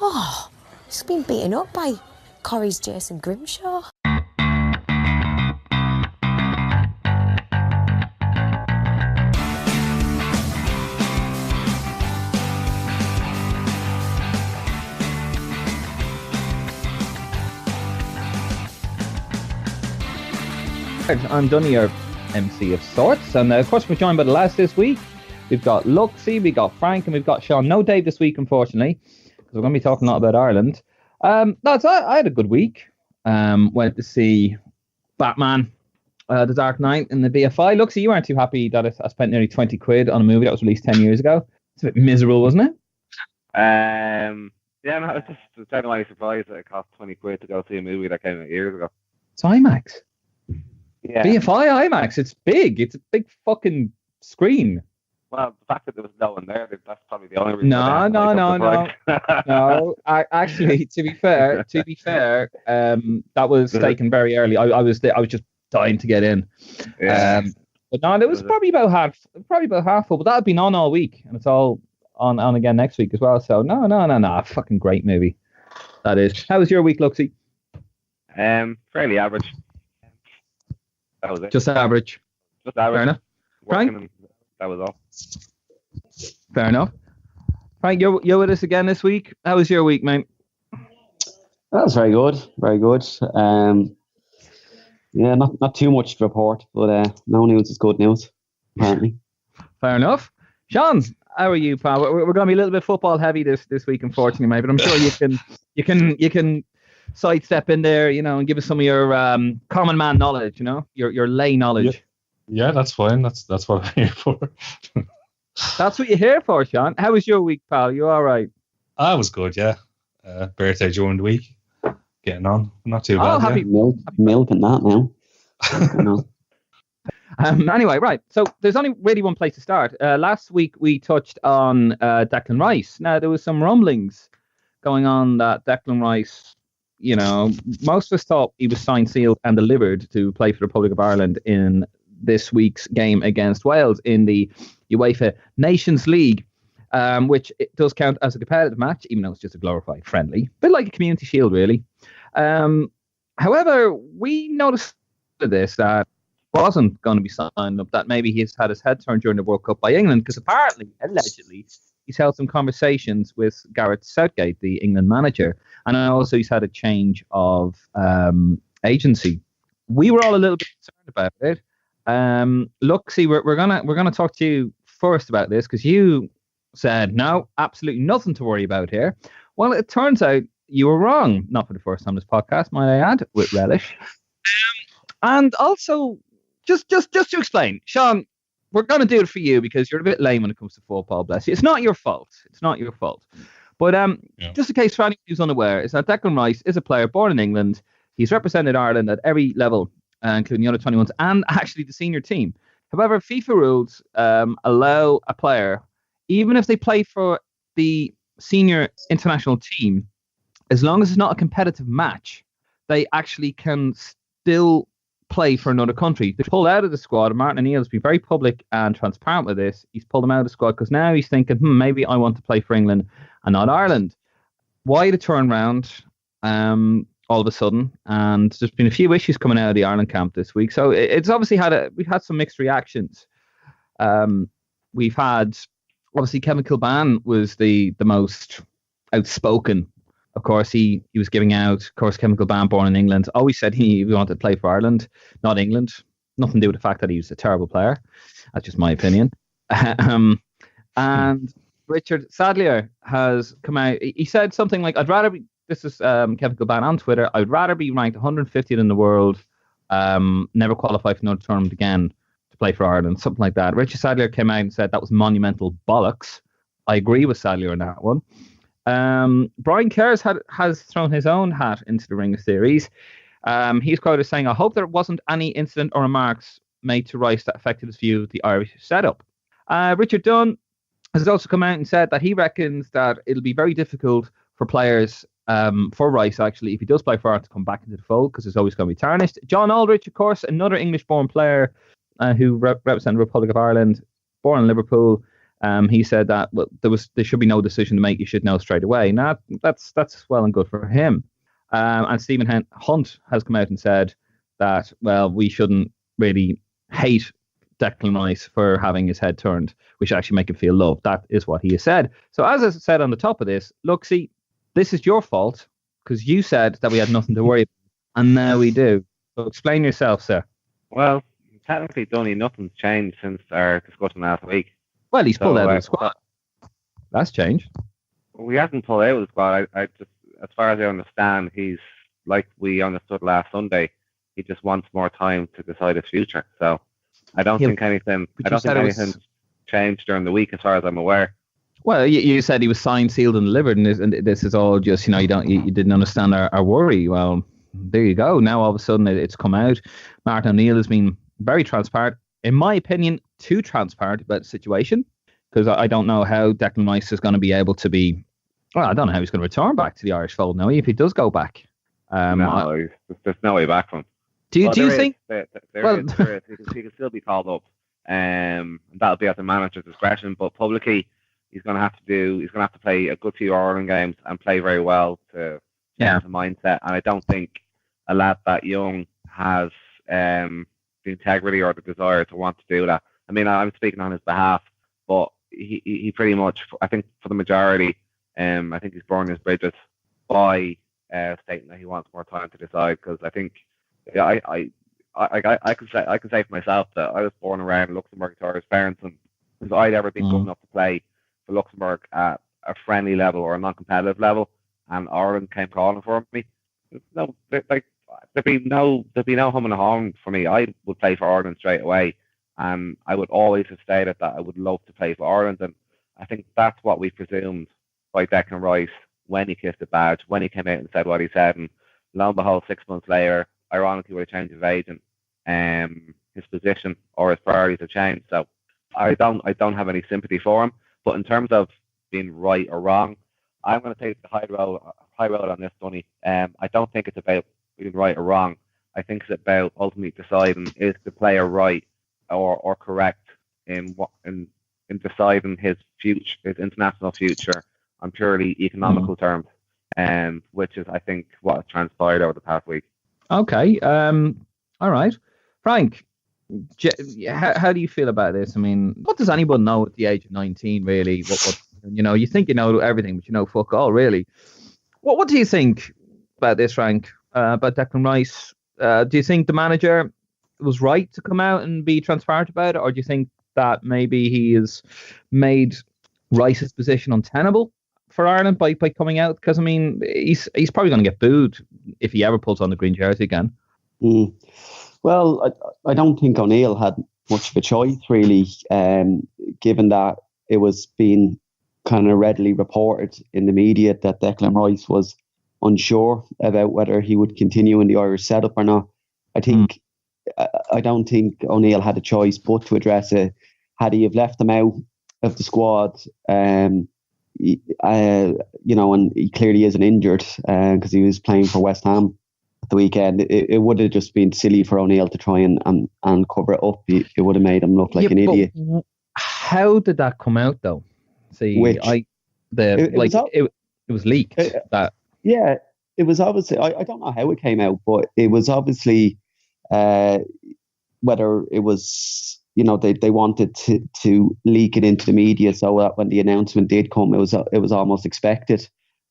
Oh, he's been beaten up by Corrie's Jason Grimshaw. I'm Dunny, your MC of sorts, and of course we're joined by the lads this week. We've got Luxie, we've got Frank, and we've got Sean. No Dave this week, unfortunately, because we're going to be talking a lot about Ireland. Lads, I had a good week. Went to see Batman, The Dark Knight in the BFI. Luxie, you weren't too happy that I spent nearly 20 quid on a movie that was released 10 years ago. It's a bit miserable, wasn't it? Yeah, no, I was just genuinely surprised that it cost 20 quid to go see a movie that came out years ago. It's IMAX. Yeah. BFI IMAX, it's big. It's a big fucking screen. Well, the fact that there was no one there, that's probably the only reason. No. Actually, to be fair, that was taken very early. I was just dying to get in. Yeah. But no, it was probably about half full. But that had been on all week, and it's all on again next week as well. So no, fucking great movie. That is. How was your week, Luxie? Fairly average. That was it. Just average. Just average. Fair enough. Frank? That was all. Fair enough. Frank, you're with us again this week. How was your week, mate? That was very good. Very good. Yeah, not too much to report, but no news is good news, apparently. Fair enough. Sean, how are you, pal? We're going to be a little bit football heavy this week, unfortunately, mate. But I'm sure you can sidestep in there, and give us some of your common man knowledge, your lay knowledge. Yeah, that's fine. That's what I'm here for. That's what you're here for, Sean. How was your week, pal? You all right? I was good, yeah. Birthday during the week. Getting on. Not too bad. Happy milk and that now. Anyway, right. So there's only really one place to start. Last week we touched on Declan Rice. Now, there was some rumblings going on that Declan Rice, most of us thought he was signed, sealed and delivered to play for the Republic of Ireland in this week's game against Wales in the UEFA Nations League, which it does count as a competitive match, even though it's just a glorified friendly. A bit like a community shield, really. However, we noticed this, that wasn't going to be signed up, that maybe he's had his head turned during the World Cup by England, because apparently, allegedly, he's held some conversations with Gareth Southgate, the England manager, and also he's had a change of agency. We were all a little bit concerned about it. Luxie, we're gonna talk to you first about this, because you said no, absolutely nothing to worry about here. Well, it turns out you were wrong. Not for the first time on this podcast, might I add, with relish. And also, just to explain, Sean, we're going to do it for you because you're a bit lame when it comes to football, bless you. It's not your fault. But just in case for anyone who's unaware, is that Declan Rice is a player born in England. He's represented Ireland at every level, including the under-21s and actually the senior team. However, FIFA rules allow a player, even if they play for the senior international team, as long as it's not a competitive match, they actually can still play for another country. They pulled out of the squad, and Martin O'Neill has been very public and transparent with this. He's pulled him out of the squad because now he's thinking, maybe I want to play for England and not Ireland. Why the turnaround all of a sudden? And there's been a few issues coming out of the Ireland camp this week. So it's obviously we've had some mixed reactions. We've had, obviously, Kevin Kilbane was the most outspoken. Of course, he was giving out. Of course, Kevin Kilbane, born in England, always said he wanted to play for Ireland, not England. Nothing to do with the fact that he was a terrible player. That's just my opinion. And Richard Sadlier has come out. He said something like, "I'd rather be." This is Kevin Kilbane on Twitter. "I'd rather be ranked 150th in the world, never qualify for another tournament again to play for Ireland." Something like that. Richard Sadlier came out and said that was monumental bollocks. I agree with Sadlier on that one. Brian Kerr has thrown his own hat into the ring of theories. He's quoted as saying, "I hope there wasn't any incident or remarks made to Rice that affected his view of the Irish setup." Richard Dunn has also come out and said that he reckons that it'll be very difficult for players, for Rice, actually, if he does play for Ireland, to come back into the fold, because it's always going to be tarnished. John Aldrich, of course, another English-born player who represented the Republic of Ireland, born in Liverpool. He said that there should be no decision to make. You should know straight away. Now that's well and good for him. And Stephen Hunt has come out and said that, well, we shouldn't really hate Declan Rice for having his head turned. We should actually make him feel loved. That is what he has said. So as I said on the top of this, look, see, this is your fault because you said that we had nothing to worry about, and now we do. So explain yourself, sir. Well, technically, Donny, nothing's changed since our discussion last week. Well, he's pulled out of the squad. That's changed. Well, he hasn't pulled out of the squad. I just, as far as I understand, he's like we understood last Sunday. He just wants more time to decide his future. So I don't think anything. Changed during the week, as far as I'm aware. Well, you said he was signed, sealed, and delivered, and this is all just, you didn't understand our worry. Well, there you go. Now all of a sudden it's come out. Martin O'Neill has been very transparent, in my opinion, too transparent about the situation, because I don't know how Declan Rice is going to be able to be. Well, I don't know how he's going to return back to the Irish fold now, if he does go back. No, there's no way back from him. Do you think? There is. He can still be called up. That'll be at the manager's discretion, but publicly he's going to have to play a good few Ireland games and play very well to change the mindset. And I don't think a lad that young has the integrity or the desire to want to do that. I mean, I'm speaking on his behalf, but he pretty much, I think for the majority, I think he's burned his bridges by stating that he wants more time to decide, because I think I can say for myself that I was born around Luxembourg to Irish parents, and if I'd ever been good enough to play for Luxembourg at a friendly level or a non-competitive level, and Ireland came calling for me, there'd be no hum and a horn for me. I would play for Ireland straight away, and I would always have stated that I would love to play for Ireland, and I think that's what we presumed by Declan Rice when he kissed the badge, when he came out and said what he said, and lo and behold, 6 months later, ironically, with a change of agent, his position or his priorities have changed. So I don't have any sympathy for him. But in terms of being right or wrong, I'm going to take the high road on this, Sonny. I don't think it's about being right or wrong. I think it's about ultimately deciding, is the player right or correct in deciding his future, his international future, on purely economical terms, which is, I think, what has transpired over the past week. Okay. All right. Frank, how do you feel about this? I mean, what does anyone know at the age of 19, really? What you think you know everything, but you know fuck all, really. What do you think about this, Frank? About Declan Rice? Do you think the manager was right to come out and be transparent about it, or do you think that maybe he has made Rice's position untenable for Ireland by coming out? Because I mean, he's probably going to get booed if he ever pulls on the green jersey again. Well, I don't think O'Neill had much of a choice, really, given that it was being kind of readily reported in the media that Declan Rice was unsure about whether he would continue in the Irish setup or not. I don't think O'Neill had a choice but to address it. Had he have left him out of the squad, and he clearly isn't injured because he was playing for West Ham at the weekend, it would have just been silly for O'Neill to try and cover it up. It would have made him look like an idiot. How did that come out, though? See, it was leaked. It was obviously. I don't know how it came out, but it was obviously whether it was, they wanted to leak it into the media so that when the announcement did come, it was almost expected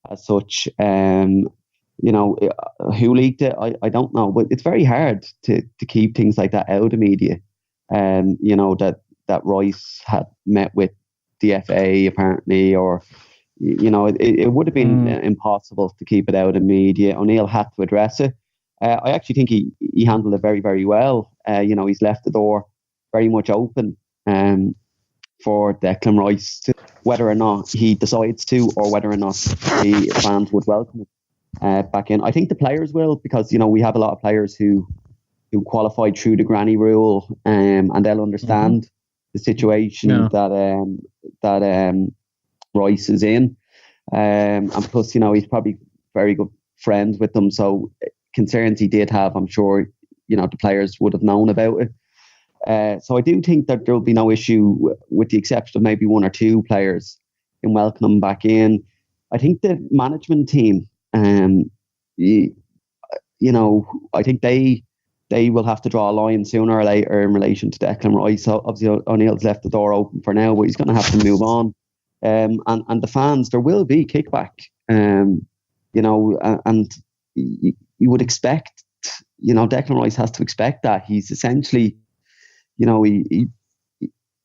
as such. Who leaked it? I don't know, but it's very hard to keep things like that out of the media. That Rice had met with the FA apparently, or it would have been impossible to keep it out of the media. O'Neill had to address it. I actually think he handled it very, very well. He's left the door very much open for Declan Rice, whether or not he decides to, or whether or not the fans would welcome it back in. I think the players will, because we have a lot of players who qualified through the granny rule, and they'll understand the situation that Rice is in, and plus he's probably very good friends with them, so concerns he did have, I'm sure the players would have known about it. So I do think that there will be no issue, with the exception of maybe one or two players, in welcoming back in. I think the management team, you know, I think they will have to draw a line sooner or later in relation to Declan Rice. So obviously O'Neill's left the door open for now, but he's going to have to move on. And the fans, there will be kickback. You know, and you would expect, you know, Declan Rice has to expect that. He's essentially, you know, he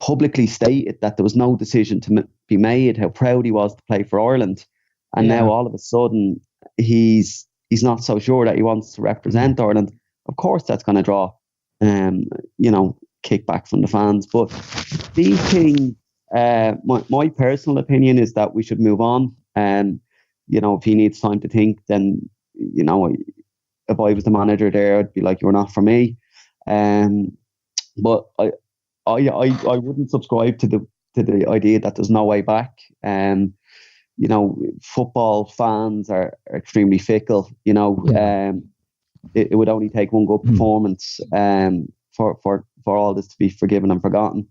publicly stated that there was no decision to be made, how proud he was to play for Ireland. And now all of a sudden he's not so sure that he wants to represent Ireland. Of course, that's going to draw, you know, kickback from the fans. But these things, my personal opinion is that we should move on. You know, if he needs time to think, then, you know, if I was the manager there, I'd be like, you're not for me. But I wouldn't subscribe to the idea that there's no way back. You know, football fans are extremely fickle. You know, it would only take one good performance for all this to be forgiven and forgotten.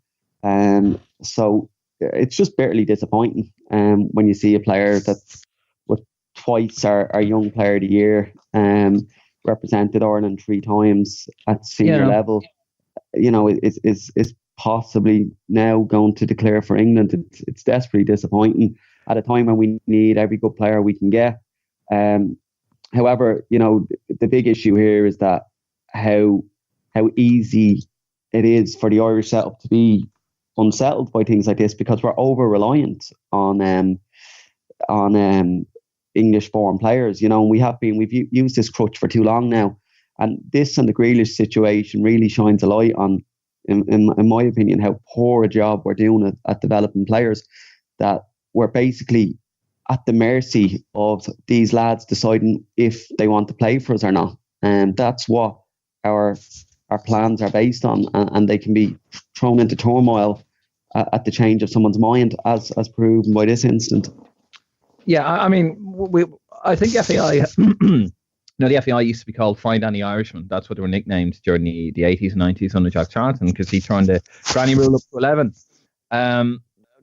So it's just bitterly disappointing when you see a player that's twice our young player of the year, represented Ireland 3 times at senior level, you know, is possibly now going to declare for England. It's desperately disappointing at a time when we need every good player we can get. However, you know, the big issue here is that how easy it is for the Irish setup to be unsettled by things like this, because we're over reliant on English born players. You know, we've used this crutch for too long now, and this and the Grealish situation really shines a light on, in my opinion, how poor a job we're doing at developing players, that we're basically at the mercy of these lads deciding if they want to play for us or not. And that's what our plans are based on, and they can be thrown into turmoil at the change of someone's mind, as proven by this incident. Yeah, I mean, I think the FAI, the FAI used to be called Find Any Irishman. That's what they were nicknamed during the 80s and 90s under Jack Charlton, because he turned the granny rule up to 11.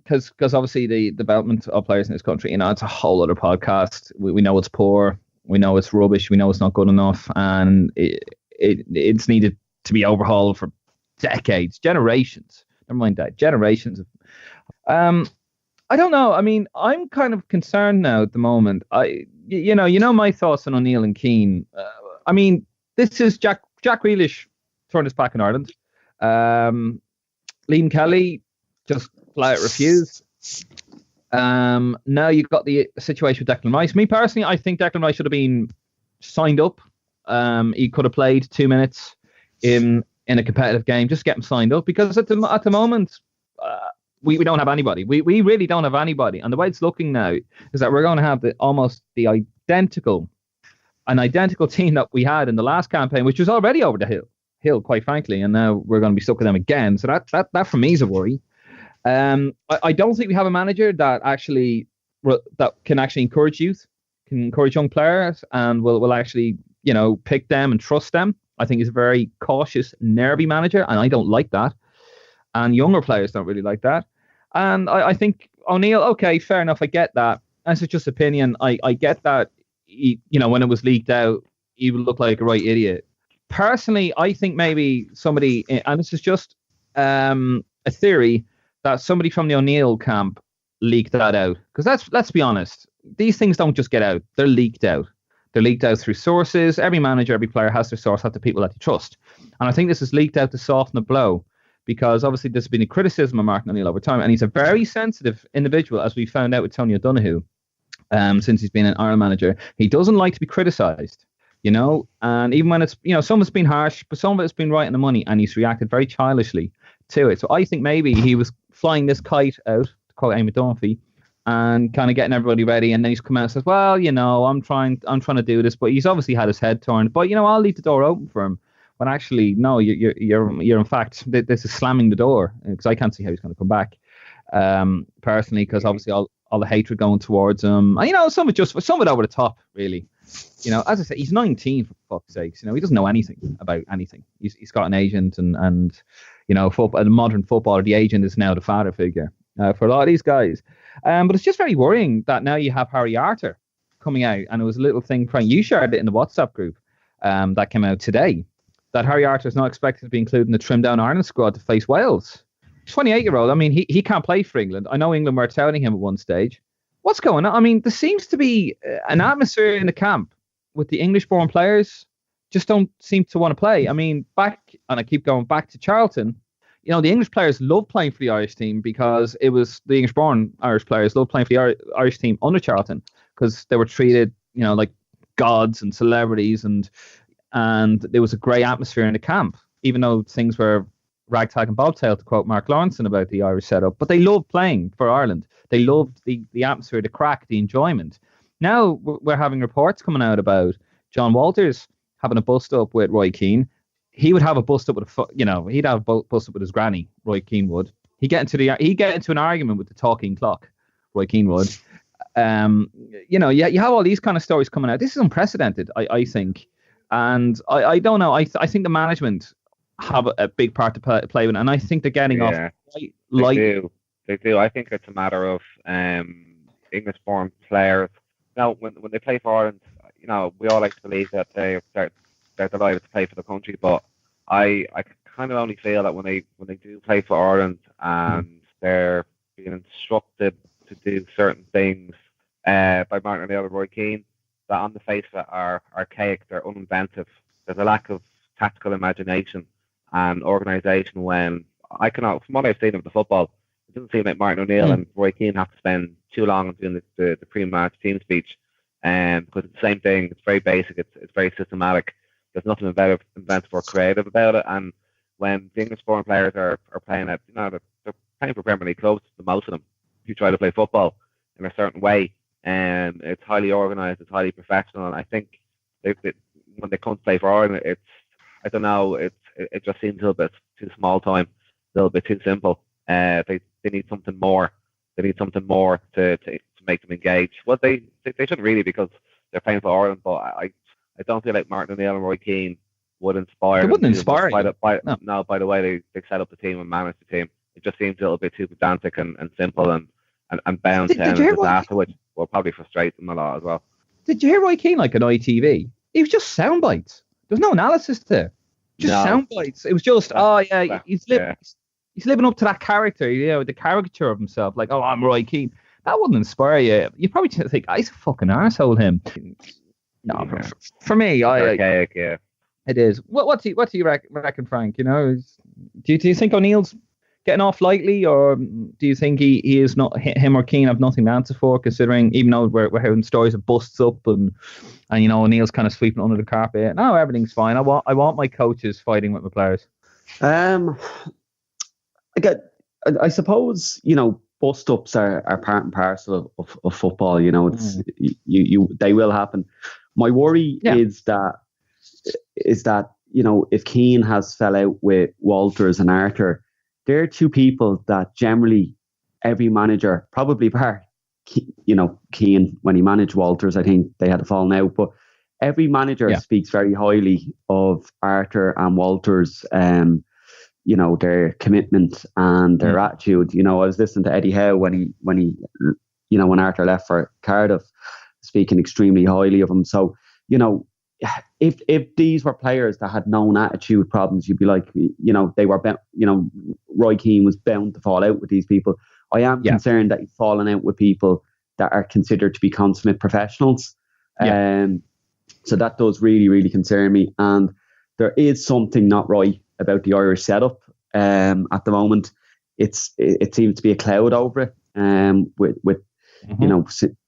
Because obviously the development of players in this country, you know, it's a whole other podcast. We know it's poor, we know it's rubbish, we know it's not good enough, and it's needed to be overhauled for decades, generations. Never mind that, generations. I don't know. I mean, I'm kind of concerned now at the moment. You know my thoughts on O'Neill and Keane. I mean, this is Jack Grealish turned his back in Ireland. Liam Kelly just flat out refused. Now you've got the situation with Declan Rice. Me personally, I think Declan Rice should have been signed up. He could have played 2 minutes in a competitive game. Just get him signed up, because at the moment, we don't have anybody. We really don't have anybody. And the way it's looking now is that we're going to have almost the identical team that we had in the last campaign, which was already over the hill, quite frankly. And now we're going to be stuck with them again. So that for me is a worry. I don't think we have a manager that can actually encourage youth, can encourage young players, and will actually, you know, pick them and trust them. I think he's a very cautious, nervy manager, and I don't like that. And younger players don't really like that. And I think O'Neill, okay, fair enough, I get that. That's just opinion. I get that, you know, when it was leaked out, he would look like a right idiot. Personally, I think maybe somebody, and this is just a theory, that somebody from the O'Neill camp leaked that out. Because let's be honest, these things don't just get out. They're leaked out. They're leaked out through sources. Every manager, every player has their source, have the people that they trust. And I think this is leaked out to soften the blow, because obviously there's been a criticism of Martin O'Neill over time, and he's a very sensitive individual, as we found out with Tony O'Donoghue, since he's been an Ireland manager. He doesn't like to be criticised, you know, and even when it's, you know, some of it's been harsh, but some of it's been right in the money, and he's reacted very childishly to it. So I think maybe he was flying this kite out, to quote Amy Dunphy, and kind of getting everybody ready, and then he's come out and says, well, you know, I'm trying to do this, but he's obviously had his head turned, but, you know, I'll leave the door open for him. When actually, no, you're in fact, this is slamming the door, because I can't see how he's going to come back, personally, because obviously all the hatred going towards him, and, you know, some of it over the top, really. You know, as I said, he's 19, for fuck's sakes. You know, he doesn't know anything about anything. He's got an agent, and football, modern football, the agent is now the father figure for a lot of these guys. But it's just very worrying that now you have Harry Arter coming out, and it was a little thing, Frank, you shared it in the WhatsApp group that came out today, that Harry Arter is not expected to be included in the trimmed down Ireland squad to face Wales. 28-year-old. I mean, he can't play for England. I know England were touting him at one stage. What's going on? I mean, there seems to be an atmosphere in the camp with the English-born players just don't seem to want to play. I mean, and I keep going back to Charlton, the English players love playing for the Irish team because it was the English-born Irish players love playing for the Irish team under Charlton because they were treated, like gods and celebrities, and there was a great atmosphere in the camp, even though things were ragtag and bobtail, to quote Mark Lawrenson about the Irish setup. But they loved playing for Ireland. They loved the atmosphere, the crack, the enjoyment. Now we're having reports coming out about John Walters having a bust up with Roy Keane. He would have a bust up with he'd have a bust up with his granny. Roy Keane would. He'd get into an argument with the talking clock. Roy Keane would. You have all these kind of stories coming out. This is unprecedented, I think. And I don't know. I think the management have a big part to play with, and I think they're getting off light. They do. I think it's a matter of English-born players. Now, when they play for Ireland, we all like to believe that they're delighted to play for the country, but I kind of only feel that when they do play for Ireland and they're being instructed to do certain things by Martin O'Neill and Roy Keane, that on the face of it are archaic, they're uninventive. There's a lack of tactical imagination and organisation when from what I've seen of the football, it doesn't seem like Martin O'Neill and Roy Keane have to spend too long on doing the pre-match team speech, because it's the same thing. It's very basic. It's very systematic. There's nothing inventive or creative about it. And when the English-born players are playing at, they're playing for Premier League clubs, the most of them, if you try to play football in a certain way, it's highly organised, it's highly professional, and I think when they come to play for Ireland, I don't know, it just seems a little bit too small time, a little bit too simple. They need something more. They need something more to make them engage. Well, they shouldn't really, because they're playing for Ireland, but I don't feel like Martin O'Neill and Roy Keane would inspire. They wouldn't inspire by the way they set up the team and manage the team. It just seems a little bit too pedantic and simple and bound to end in disaster, which will probably frustrate them a lot as well. Did you hear Roy Keane on ITV? It was just sound bites. There's no analysis there. Sound bites. It was just, he's living up to that character, the caricature of himself, like, I'm Roy Keane. That wouldn't inspire you. You probably think, he's a fucking arsehole, him. No, for me, archaic, it is. What do you reckon, Frank? Do you think O'Neill's getting off lightly, or do you think he is not, him or Keane have nothing to answer for, considering, even though we're hearing stories of busts up and O'Neill's kind of sweeping under the carpet? No, everything's fine. I want my coaches fighting with my players. I suppose, bust ups are part and parcel of football. It's they will happen. My worry is that if Keane has fell out with Walters and Arter, they're two people that generally every manager, probably Keane, when he managed Walters, I think they had a falling out, but every manager speaks very highly of Arter and Walters, their commitment and their attitude. I was listening to Eddie Howe when Arter left for Cardiff, speaking extremely highly of him. So, if these were players that had known attitude problems, you'd be like, they were, Roy Keane was bound to fall out with these people. I am concerned that he's fallen out with people that are considered to be consummate professionals. So that does really, really concern me. And there is something not right about the Irish setup at the moment. It seems to be a cloud over it. With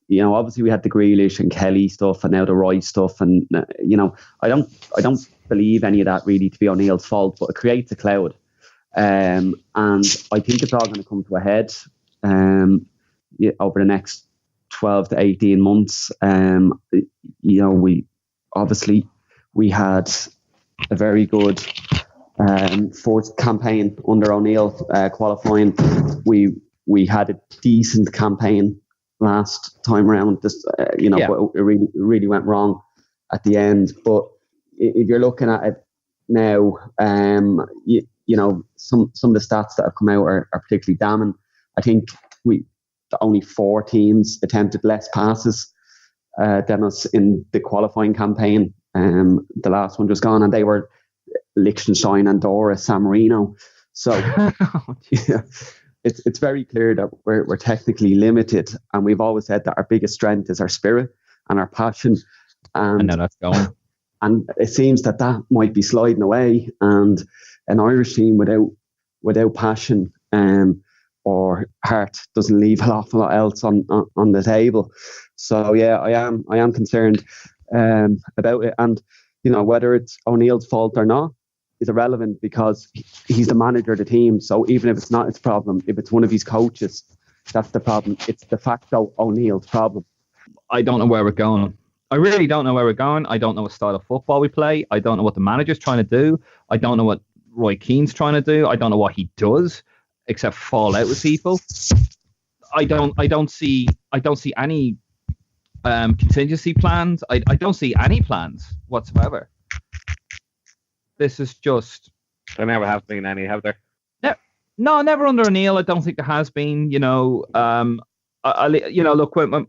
obviously we had the Grealish and Kelly stuff, and now the Rice stuff, and I don't believe any of that really to be O'Neill's fault, but it creates a cloud, and I think it's all going to come to a head over the next 12 to 18 months. We had a very good fourth campaign under O'Neill qualifying. We had a decent campaign last time around. But it really went wrong at the end. But if you're looking at it now, some of the stats that have come out are particularly damning. I think only 4 teams attempted less passes than us in the qualifying campaign. The last one just gone, and they were Liechtenstein, Andorra, San Marino. So yeah, it's very clear that we're technically limited, and we've always said that our biggest strength is our spirit and our passion. And I know that's going. And it seems that might be sliding away, and an Irish team without passion or heart doesn't leave an awful lot else on the table. So yeah, I am concerned about it, and whether it's O'Neill's fault or not is irrelevant, because he's the manager of the team. So even if it's not his problem, if it's one of his coaches, that's the problem. It's de facto O'Neill's problem. I don't know where we're going. I really don't know where we're going. I don't know what style of football we play. I don't know what the manager's trying to do. I don't know what Roy Keane's trying to do. I don't know what he does except fall out with people. I don't see any contingency plans. I don't see any plans whatsoever. This is just. There never have been any, have there? No, never under O'Neill. I don't think there has been. Look, when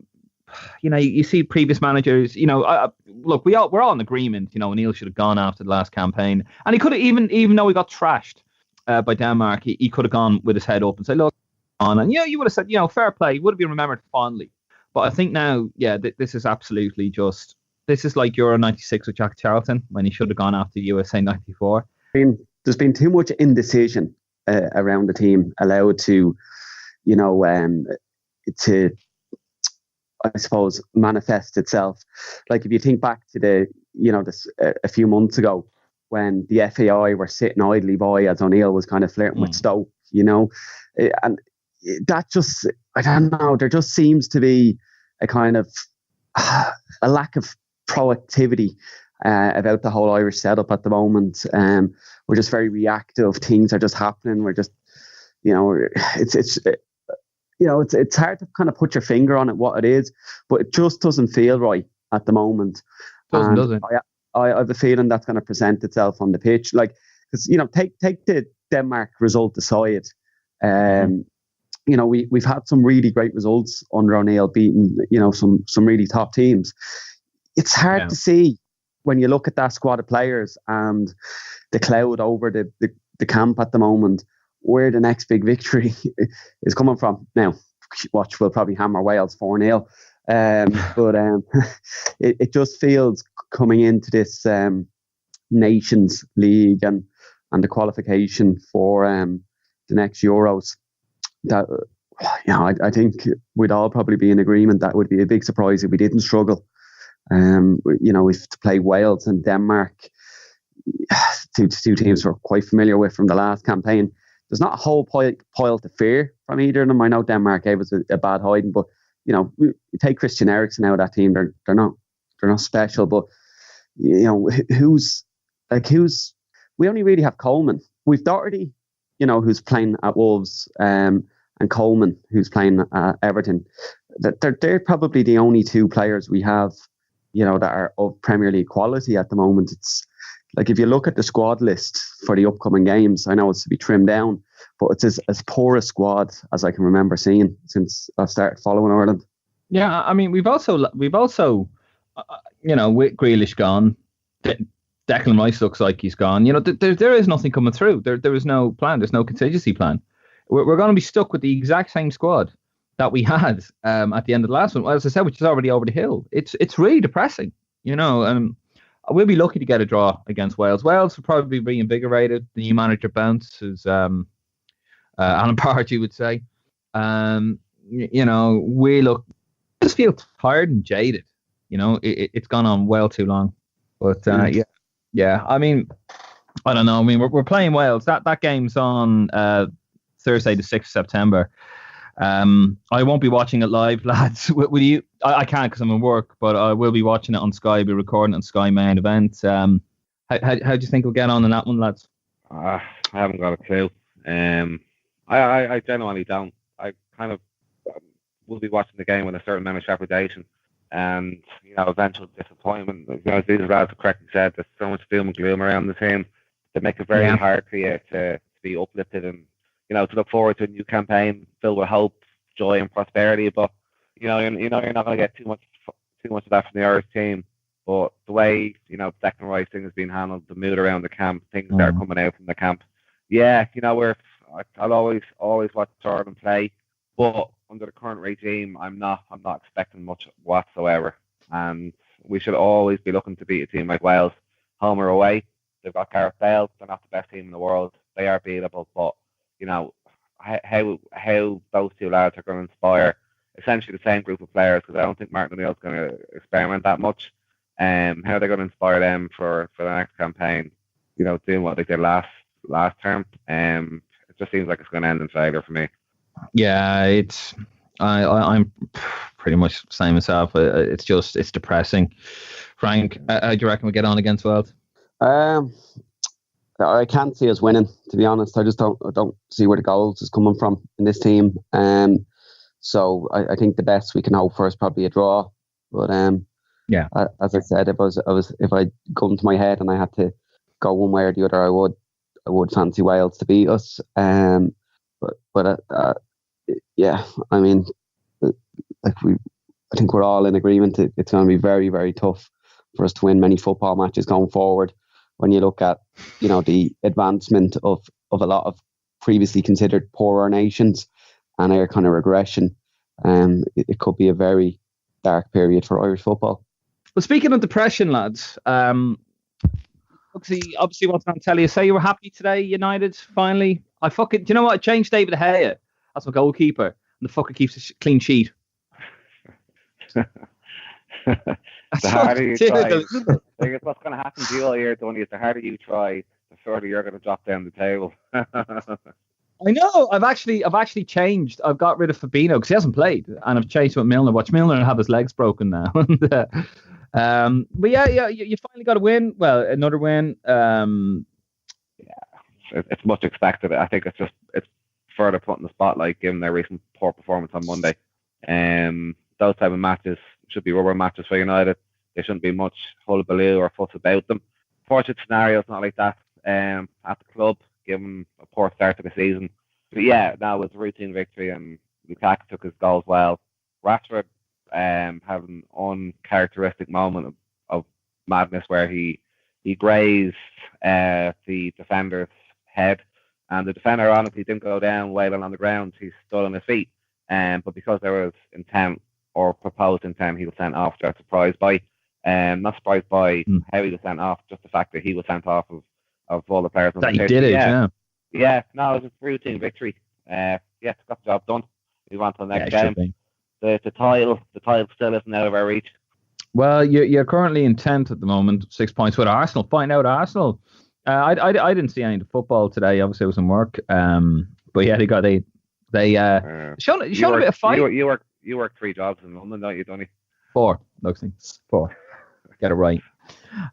you see previous managers. Look, we're all in agreement. O'Neill should have gone after the last campaign, and he could have even though he got trashed by Denmark, he could have gone with his head up and said, "Look, on," and you would have said, fair play. He would have been remembered fondly. But I think now, this is absolutely just. This is like Euro '96 with Jack Charlton when he should have gone after USA '94. There's been too much indecision around the team allowed to, to, I suppose, manifest itself. Like if you think back to a few months ago when the FAI were sitting idly by as O'Neill was kind of flirting with Stoke, and that just, I don't know, there just seems to be a kind of a lack of proactivity about the whole Irish setup at the moment. We're just very reactive. Things are just happening. We're just, it's hard to kind of put your finger on it, what it is, but it just doesn't feel right at the moment. Does it? I have a feeling that's going to present itself on the pitch. Like, because, take the Denmark result aside. We've had some really great results under O'Neill, beating, some really top teams. It's hard to see when you look at that squad of players and the cloud over the camp at the moment, where the next big victory is coming from. Now, watch, we'll probably hammer Wales 4-0. But it just feels coming into this Nations League and the qualification for the next Euros, that I think we'd all probably be in agreement that would be a big surprise if we didn't struggle. If to play Wales and Denmark, two teams we're quite familiar with from the last campaign. There's not a whole pile to fear from either of them. I know Denmark gave us a bad hiding, but you take Christian Eriksen out of that team, they're not special. But who's we only really have Coleman. We've Doherty, who's playing at Wolves, and Coleman, who's playing at Everton. They're probably the only 2 players we have, that are of Premier League quality at the moment. It's like, if you look at the squad list for the upcoming games, I know it's to be trimmed down, but it's as poor a squad as I can remember seeing since I started following Ireland. Yeah, I mean, we've also with Grealish gone, Declan Rice looks like he's gone. There is nothing coming through. There is no plan. There's no contingency plan. We're going to be stuck with the exact same squad that we had at the end of the last one, as I said, which is already over the hill. It's really depressing, and we'll be lucky to get a draw against Wales. Wales will probably be reinvigorated. The new manager bounces, Alan Pardew would say. We just feel tired and jaded. It's gone on well too long. But yeah. I mean, I don't know. I mean, we're playing Wales. That game's on Thursday, the 6th of September. I won't be watching it live, lads. Will you? I can't because I'm at work, but I will be watching it on Sky. I'll be recording it on Sky Main Event. How do you think we'll get on in that one, lads? I haven't got a clue. I genuinely don't. I kind of will be watching the game with a certain amount of trepidation and eventual disappointment. These lads have correctly said there's so much doom and gloom around the team that make it very hard for you to to be uplifted and, to look forward to a new campaign filled with hope, joy, and prosperity. But you're not going to get too much of that from the Irish team. But the way Declan Rice thing has been handled, the mood around the camp, things that are coming out from the camp, I'll always watch Ireland play, but under the current regime, I'm not expecting much whatsoever. And we should always be looking to beat a team like Wales, home or away. They've got Gareth Bale. They're not the best team in the world. They are beatable, but how those two lads are going to inspire essentially the same group of players, because I don't think Martin O'Neill's going to experiment that much. How are they going to inspire them for the next campaign? Doing what they did last term. It just seems like it's going to end in failure for me. Yeah, I'm pretty much the same myself. It's depressing. Frank, how do you reckon we get on against Wales? I can't see us winning, to be honest. I just don't see where the goals is coming from in this team. So I think the best we can hope for is probably a draw. But yeah, as I said, if I go into my head and I had to go one way or the other, I would fancy Wales to beat us. Yeah, I mean, I think we're all in agreement. It's going to be very, very tough for us to win many football matches going forward. When you look at, the advancement of a lot of previously considered poorer nations and our kind of regression, it could be a very dark period for Irish football. Well, speaking of depression, lads, obviously what's going to tell you, say you were happy today, United, finally. Do you know what? I changed David De Gea as my goalkeeper, and the fucker keeps a clean sheet. The harder you try, what's going to happen to you all year, Tony, is the harder you try, the further you're going to drop down the table. I know. I've actually changed. I've got rid of Fabinho because he hasn't played, and I've changed with Milner. Watch Milner have his legs broken now. But yeah, you finally got a win. Well, another win. It's much expected. I think it's further put in the spotlight given their recent poor performance on Monday. Those type of matches should be rubber matches for United. There shouldn't be much hullabaloo or fuss about them. Fortunate scenarios not like that at the club, given a poor start to the season. But yeah, that was a routine victory, and Lukaku took his goals well. Rashford had an uncharacteristic moment of madness where he grazed the defender's head, and the defender honestly didn't go down wailing on the ground. He stood on his feet, but because there was intent or proposed intent, he was sent off. Not surprised by how he was sent off, just the fact that he was sent off of all the players on the pitch. That he did it, yeah. Yeah, no, it was a routine victory. Got the job done. We went to the next game. The title still isn't out of our reach. Well, you're currently in 10th at the moment, 6 points with Arsenal. Find out Arsenal. I didn't see any of the football today. Obviously, I was in work. But yeah, they showed a bit of fight. You work 3 jobs in London, don't you, Donny? 4, Luxie. 4. Get it right.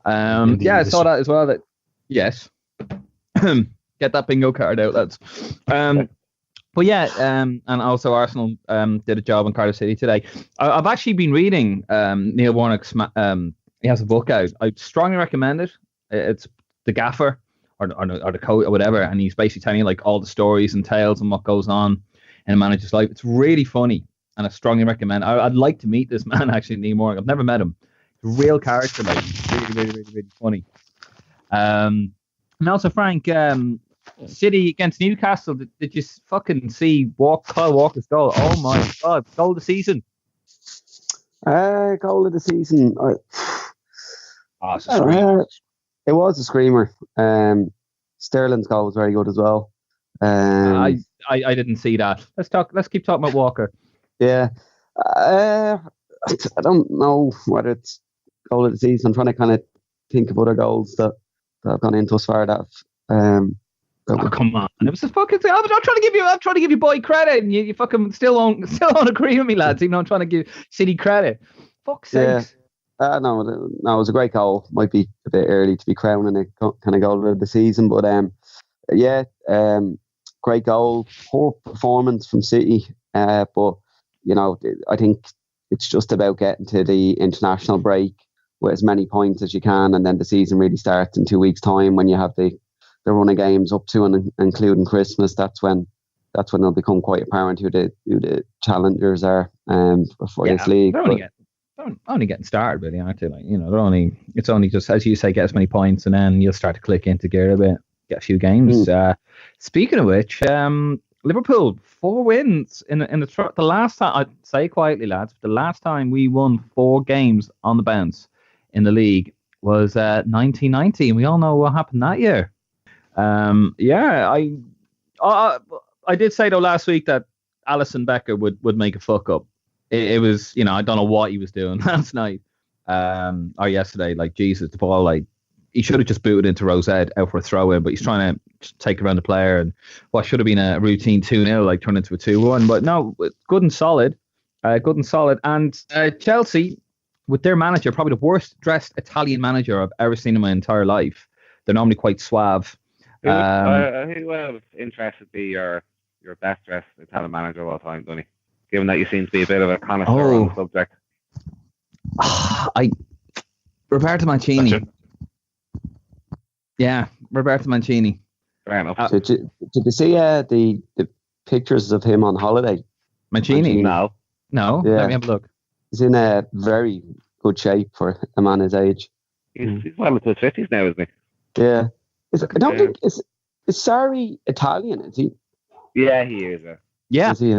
I saw that as well. That yes. Get that bingo card out, lads. But yeah, and also Arsenal did a job in Cardiff City today. I've actually been reading Neil Warnock's. He has a book out. I strongly recommend it. It's The Gaffer or the coach or whatever, and he's basically telling you like all the stories and tales and what goes on in a manager's life. It's really funny, and I strongly recommend. I'd like to meet this man actually, Neil Warnock. I've never met him. He's a real character, like really funny. And also Frank. City against Newcastle. Did you fucking see Kyle Walker's goal? Oh my God, goal of the season. Goal of the season. It was a screamer. Sterling's goal was very good as well. I didn't see that. Let's keep talking about Walker. Yeah. I don't know whether it's goal of the season. I'm trying to kind of think of other goals that have gone into as far that. Come on! It was a fucking thing. I'm trying to give you boy credit, and you fucking still won't agree with me, lads. Even though I'm trying to give City credit. Fuck's sakes. No, it was a great goal. Might be a bit early to be crowning it kind of goal of the season, but great goal. Poor performance from City, but I think it's just about getting to the international break with as many points as you can, and then the season really starts in 2 weeks' time when you have the the run of games up to and including Christmas, that's when it'll become quite apparent who the challengers are for this league. They're only getting started, really, aren't they? Like, it's only just, as you say, get as many points, and then you'll start to click into gear a bit, get a few games. Speaking of which, Liverpool 4 wins in the last time. I'd say quietly, lads, the last time we won 4 games on the bounce in the league was 1990, and we all know what happened that year. I did say though last week that Alisson Becker would make a fuck up. It was, I don't know what he was doing last night or yesterday. Like, Jesus, the ball, like, he should have just booted into Rosette out for a throw in, but he's trying to just take around the player, and what should have been a routine 2-0 like turned into a 2-1. But no, good and solid. And Chelsea, with their manager, probably the worst dressed Italian manager I've ever seen in my entire life. They're normally quite suave. Who would interested be your best dressed Italian manager of all time, Donny? Given that you seem to be a bit of a connoisseur on the subject. Roberto Mancini. Yeah, Roberto Mancini. Fair enough. Did you see the pictures of him on holiday? Mancini? No. Yeah. Let me have a look. He's in a very good shape for a man his age. He's well into his 50s now, isn't he? Yeah. I don't think is Sarri Italian, is he? Yeah, he is. Yeah. Is he,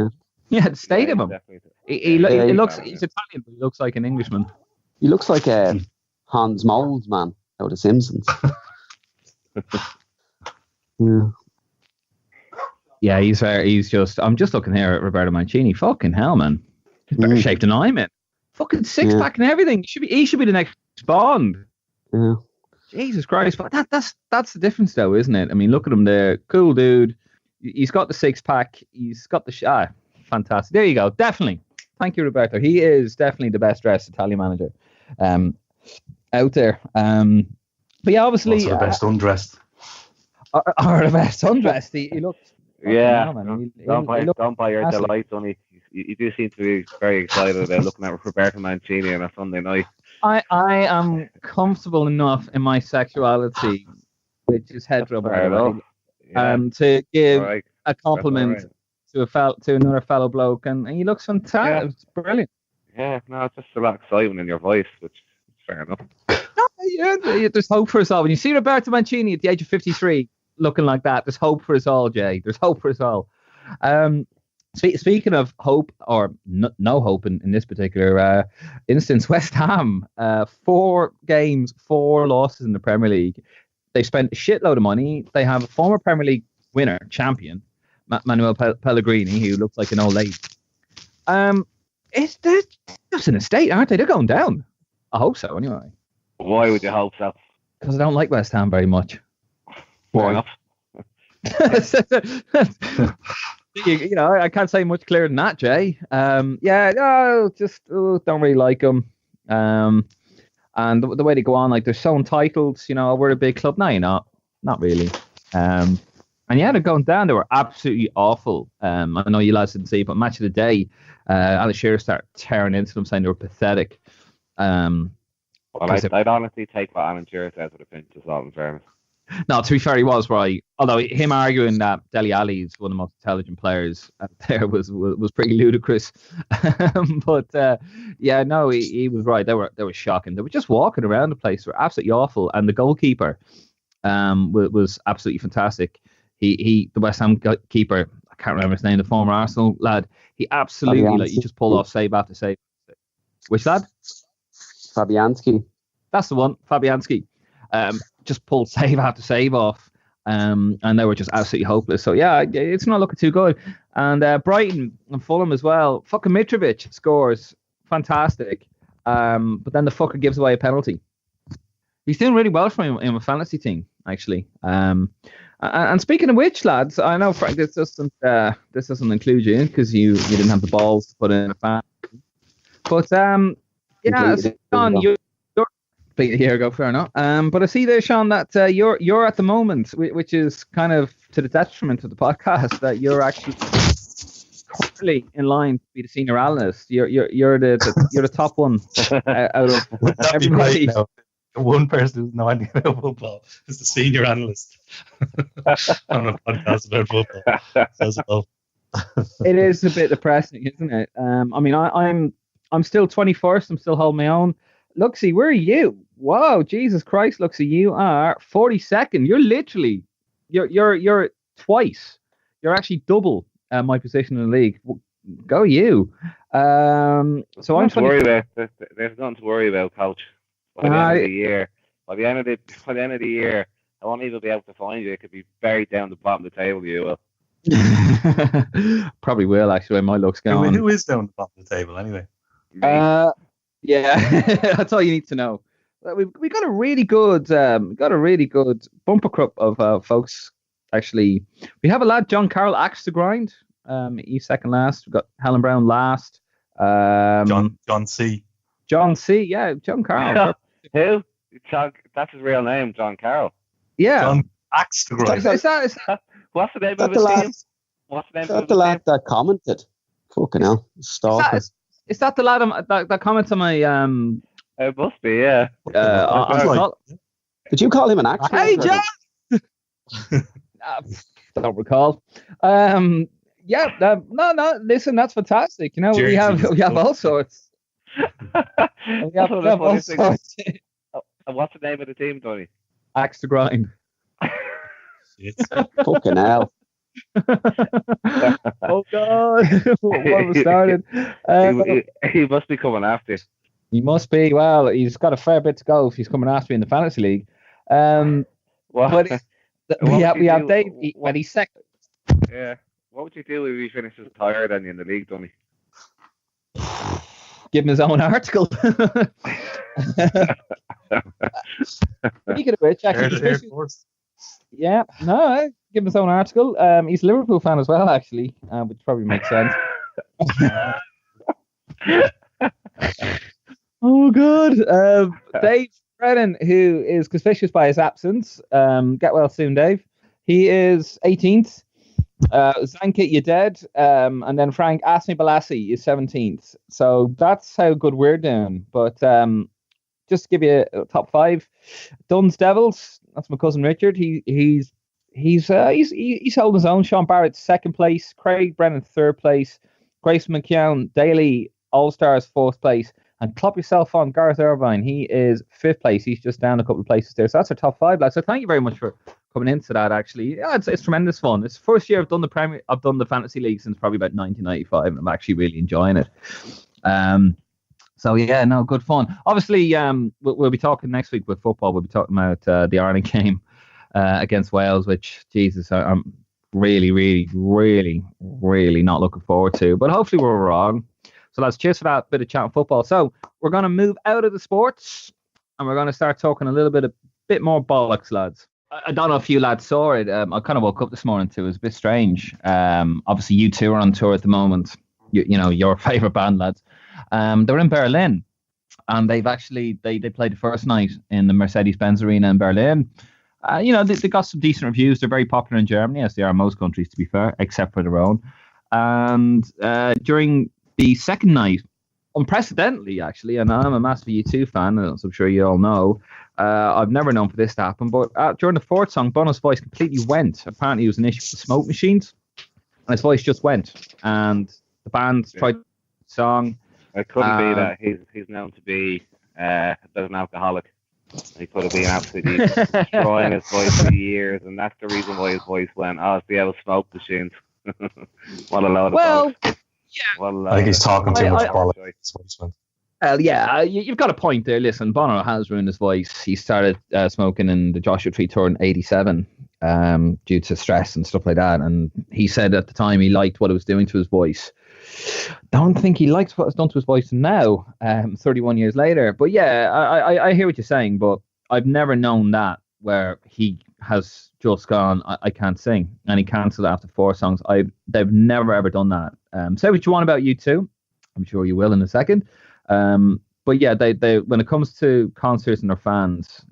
Yeah, the state of him. He looks. He's Italian, but he looks like an Englishman. He looks like a Hans Moles man out of Simpsons. Yeah, he's just. I'm just looking here at Roberto Mancini. Fucking hell, man. He's better shaped than I'm in. Fucking six pack and everything. He should be the next Bond. Yeah. Jesus Christ, but that's the difference, though, isn't it? I mean, look at him there, cool dude. He's got the 6-pack. He's got the fantastic. There you go. Definitely. Thank you, Roberto. He is definitely the best dressed Italian manager out there. But yeah, obviously, also the best undressed. Or the best undressed. He looks. Yeah. Don't buy your delight, Donny. You do seem to be very excited about looking at Roberto Mancini on a Sunday night. I am comfortable enough in my sexuality, which is hetero, to give a compliment to another fellow bloke, and he looks fantastic. Yeah. It's brilliant. Yeah, no, it's just a lot of excitement in your voice, which is fair enough. There's hope for us all. When you see Roberto Mancini at the age of 53 looking like that, there's hope for us all, Jay. There's hope for us all. Speaking of hope, or no hope in this particular instance, West Ham, 4 games, 4 losses in the Premier League. They've spent a shitload of money. They have a former Premier League winner, champion, Manuel Pellegrini, who looks like an old lady. They're just in a state, aren't they? They're going down. I hope so, anyway. Why would you hope so? Because I don't like West Ham very much. Fair enough. I can't say much clearer than that, Jay. Don't really like them. And the way they go on, like, they're so entitled, we're a big club. No, you're not. Not really. And yeah, they're going down. They were absolutely awful. I know you lads didn't see it, but match of the day, Alan Shearer started tearing into them, saying they were pathetic. Well, I'd honestly take what Alan Shearer says with a pinch of salt, in fairness. No, to be fair, he was right. Although him arguing that Dele Alli is one of the most intelligent players out there was pretty ludicrous. But he was right. They were shocking. They were just walking around the place. They were absolutely awful. And the goalkeeper was absolutely fantastic. The West Ham keeper, I can't remember his name, the former Arsenal lad. He absolutely he just pulled off save after save. Which lad? Fabianski. That's the one, Fabianski. Just pulled save after save off, and they were just absolutely hopeless. So yeah, it's not looking too good. And Brighton and Fulham as well. Fucking Mitrovic scores, fantastic. But then the fucker gives away a penalty. He's doing really well for him in a fantasy team, actually. And speaking of which, lads, I know Frank, this doesn't include you because you didn't have the balls to put in a fan. But Sean, you're a year ago, fair enough. But I see there, Sean, that you're at the moment, which is kind of to the detriment of the podcast, that you're actually currently in line to be the senior analyst. You're the top one out of everybody. one person who's no idea about football is the senior analyst on a podcast about football. Says it all. It is a bit depressing, isn't it? I mean, I'm still 21st. I'm still holding my own. Luxie, where are you? Whoa, Jesus Christ, Luxie, you are 42nd. You're literally, you're twice. You're actually double my position in the league. Go you. So I'm worried about. There's nothing to worry about, coach. By the end of the year, by the end of the year, I won't even be able to find you. It could be buried down the bottom of the table. You will. Probably will actually. My luck's gone. Who is down the bottom of the table anyway? Yeah, that's all you need to know. We got a really good bumper crop of folks. Actually, we have a lad, John Carroll, axe to grind. He's second last. We've got Helen Brown last. John C. John C. Yeah, John Carroll. Who? That's his real name, John Carroll. Yeah. John axe to grind. What's the name of his team? What's the name of his the lad that commented? Fucking hell, stalker. Is that the lad that comments on my It must be, yeah. Did you call him an axe? Hey, John. Don't recall. Yeah. No. Listen, that's fantastic. You know, we have all sorts. We have all sorts. What's the name of the team, Tony? Axe to grind. Fucking hell. Oh God! What was started? He must be coming after you. He must be. Well, he's got a fair bit to go if he's coming after me in the fantasy league. But we have Dave when he's second. Yeah. What would you do if he finishes higher than you in the league, Tony? Give him his own article. Speaking of which, actually, yeah, no, give him his own article. He's a Liverpool fan as well, actually, which probably makes sense. Oh, God. Dave Brennan, who is conspicuous by his absence. Get well soon, Dave. He is 18th. Zankit, you're dead. And then Frank Asmi Balassi is 17th. So that's how good we're doing. But just to give you a top five, Dunn's Devils. That's my cousin Richard. He's holding his own. Sean Barrett second place. Craig Brennan third place. Grace McKeown Daly All Stars fourth place. And clap yourself on Gareth Irvine. He is fifth place. He's just down a couple of places there. So that's our top five, lads. So thank you very much for coming into that. Actually, yeah, it's tremendous fun. It's the first year I've done the fantasy league since probably about 1995, and I'm actually really enjoying it. So yeah, no, good fun. Obviously, we'll be talking next week with football. We'll be talking about the Ireland game against Wales, which Jesus, I'm really, really, really, really not looking forward to. But hopefully we're wrong. So lads, cheers for that bit of chat on football. So we're going to move out of the sports and we're going to start talking a bit more bollocks, lads. I don't know if you lads saw it. I kind of woke up this morning to it. It was a bit strange. Obviously, you two are on tour at the moment. You know, your favourite band, lads. They're in Berlin and they've actually, they played the first night in the Mercedes-Benz Arena in Berlin. You know, they got some decent reviews. They're very popular in Germany, as they are in most countries, to be fair, except for their own. And during the second night, unprecedentedly, actually, and I'm a massive U2 fan, as I'm sure you all know, I've never known for this to happen, but during the fourth song, Bono's voice completely went. Apparently, it was an issue with the smoke machines, and his voice just went. And the band tried the song. It couldn't be that he's known to be a bit of an alcoholic. He could have been absolutely destroying his voice for years, and that's the reason why his voice went. Oh, it's the old smoke machines. What a load of bollocks. Yeah. I think he's talking too much bollocks. Yeah, you've got a point there. Listen, Bono has ruined his voice. He started smoking in the Joshua Tree tour in '87 due to stress and stuff like that. And he said at the time he liked what it was doing to his voice. Don't think he likes what it's done to his voice now, 31 years later. But yeah, I hear what you're saying, but I've never known that where he has just gone, I can't sing, and he cancelled after 4 songs. They've never ever done that. Say what you want about U2. I'm sure you will in a second. But yeah, they when it comes to concerts and their fans,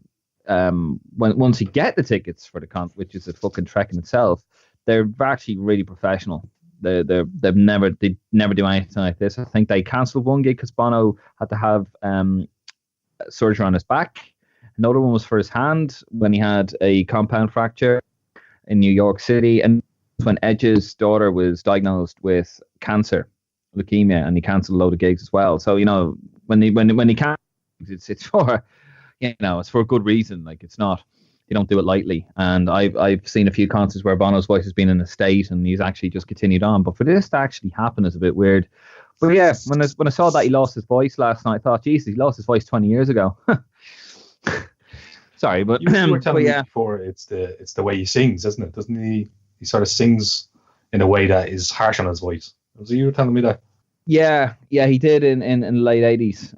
once you get the tickets for the concert, which is a fucking trek in itself, they're actually really professional. They never do anything like this. I think they cancelled one gig because Bono had to have surgery on his back. Another one was for his hand when he had a compound fracture in New York City, and when Edge's daughter was diagnosed with cancer, leukemia, and he cancelled a load of gigs as well. So when he can, it's for it's for a good reason. Like, it's not, you don't do it lightly. And I've seen a few concerts where Bono's voice has been in a state and he's actually just continued on. But for this to actually happen is a bit weird. But yeah, when I saw that he lost his voice last night, I thought, Jesus, he lost his voice 20 years ago. Sorry, but you were telling me before, it's the way he sings, isn't it? Doesn't he? He sort of sings in a way that is harsh on his voice. Was it you were telling me that? Yeah, he did in the late 80s.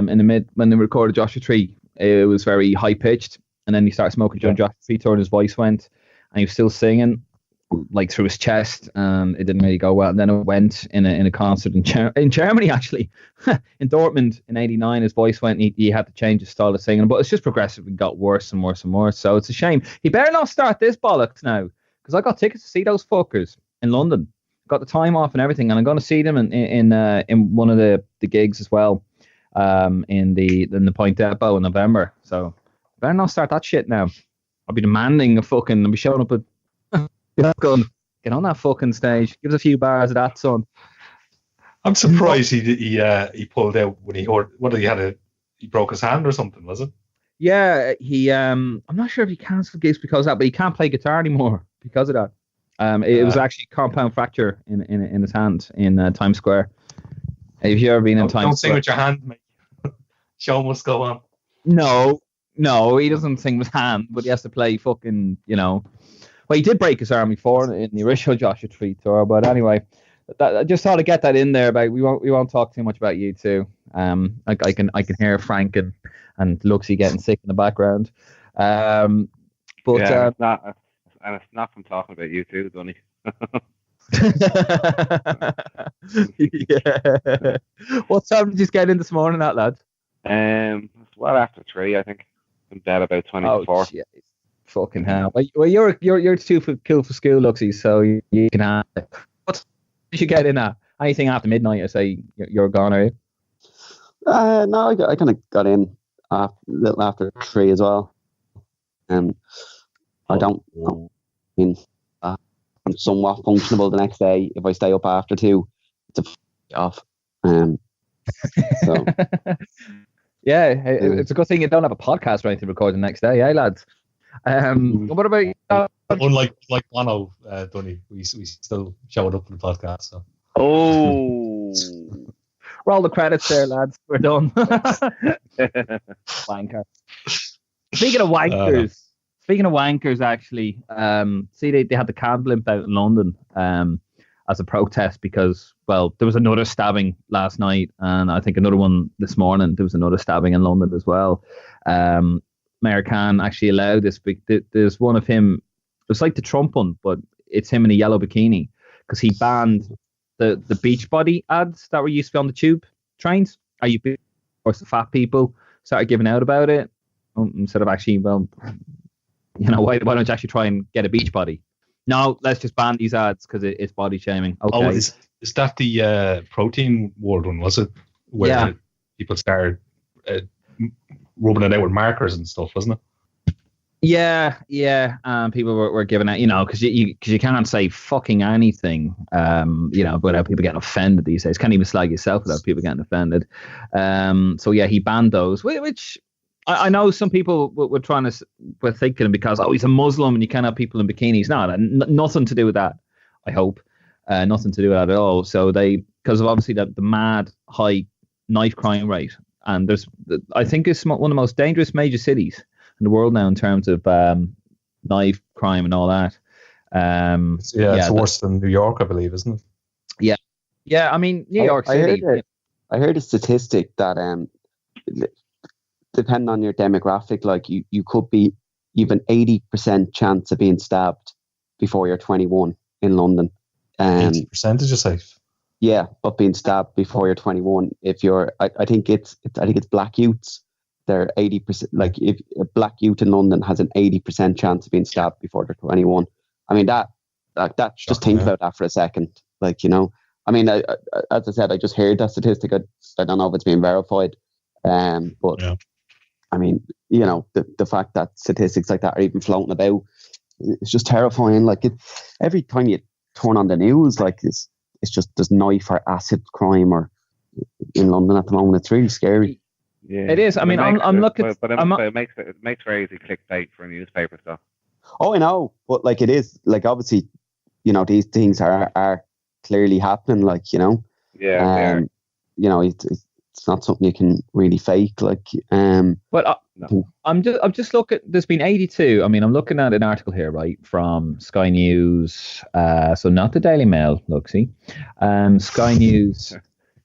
In the mid, when they recorded Joshua Tree, it was very high pitched, and then he started smoking during Joshua Tree tour, and his voice went, and he was still singing like through his chest, and it didn't really go well. And then it went in a concert in Germany, actually, in Dortmund in '89. His voice went. He had to change his style of singing, but it's just progressively got worse and worse and worse. So it's a shame. He better not start this bollocks now, because I got tickets to see those fuckers in London. Got the time off and everything, and I'm going to see them in one of the gigs as well, in the Point Depot in November. So better not start that shit now. I'll be demanding I'll be showing up with gun. Get on that fucking stage. Give us a few bars of that, son. I'm surprised he pulled out when he broke his hand or something, was it? Yeah, I'm not sure if he cancelled gigs because of that, but he can't play guitar anymore because of that. It was actually a compound fracture in his hand in Times Square. Have you ever been in Times Square? Don't sing with your hand, mate. Show must go on. No, he doesn't sing with hand, but he has to play fucking, Well, he did break his arm before in the original Joshua Tree tour, but anyway, I just thought to get that in there. But we won't talk too much about you two. I can hear Frank and Luxie getting sick in the background. It's not from talking about you too, Donny. Yeah. What time did you get in this morning, lad? Well after 3, I think. In bed about 20 to 4. Geez. Fucking hell. Well, you're too cool for school, Luxie, so you can have it. What did you get in at? Anything after midnight, I say you're gone, are you? No, I kind of got in a little after 3 as well. I don't know. I mean, I'm somewhat functionable the next day. If I stay up after 2, it's a off. So yeah, it's a good thing you don't have a podcast or anything to record the next day, lads? What about you? Unlike Bono, Donny, we still showed up for the podcast. So. Oh, roll the credits there, lads. We're done. Wanker. Speaking of wankers, actually, see they had the can blimp out in London as a protest because, well, there was another stabbing last night, and I think another one this morning. There was another stabbing in London as well. Mayor Khan actually allowed this. There's one of him. It's like the Trump one, but it's him in a yellow bikini because he banned the Beachbody ads that were used to be on the tube trains. Are you big? Of course, the fat people started giving out about it instead of actually, well, why don't you actually try and get a Beachbody? No, let's just ban these ads because it's body shaming. Okay. Oh, is that the protein world one? Was it where people started rubbing it out with markers and stuff, wasn't it? Yeah. People were giving out, because you can't say fucking anything, without people getting offended these days. Can't even slag yourself without people getting offended. So yeah, he banned those, which I know some people were thinking because he's a Muslim and you can't have people in bikinis. No, nothing to do with that. I hope nothing to do with that at all. So because of obviously the mad high knife crime rate. And I think it's one of the most dangerous major cities in the world now in terms of knife crime and all that. It's worse than New York, I believe, isn't it? Yeah. I mean, New York City. I heard a statistic that depending on your demographic, like you could be even 80% chance of being stabbed before you're 21 in London. 80% is your safe. Yeah, but being stabbed before you're 21, if you're, I think it's black youths. They're 80%. Like if a black youth in London has an 80% chance of being stabbed before they're 21. I mean that just think about that for a second. Like I mean, as I said, I just heard that statistic. I don't know if it's been verified. But I mean, you know, the fact that statistics like that are even floating about, it's just terrifying. Like every time you turn on the news, like it's just there's knife or acid crime or in London at the moment. It's really scary. Yeah, It is. I mean, I'm looking. but it makes very easy clickbait for a newspaper stuff. Oh, I know, but like it is like obviously, you know, these things are clearly happening. Like, you know, Yeah. You know, it's not something you can really fake. Like, But No. I'm just looking. There's been 82. I mean, I'm looking at an article here, right, from Sky News. So not the Daily Mail, Luxie. Sky News.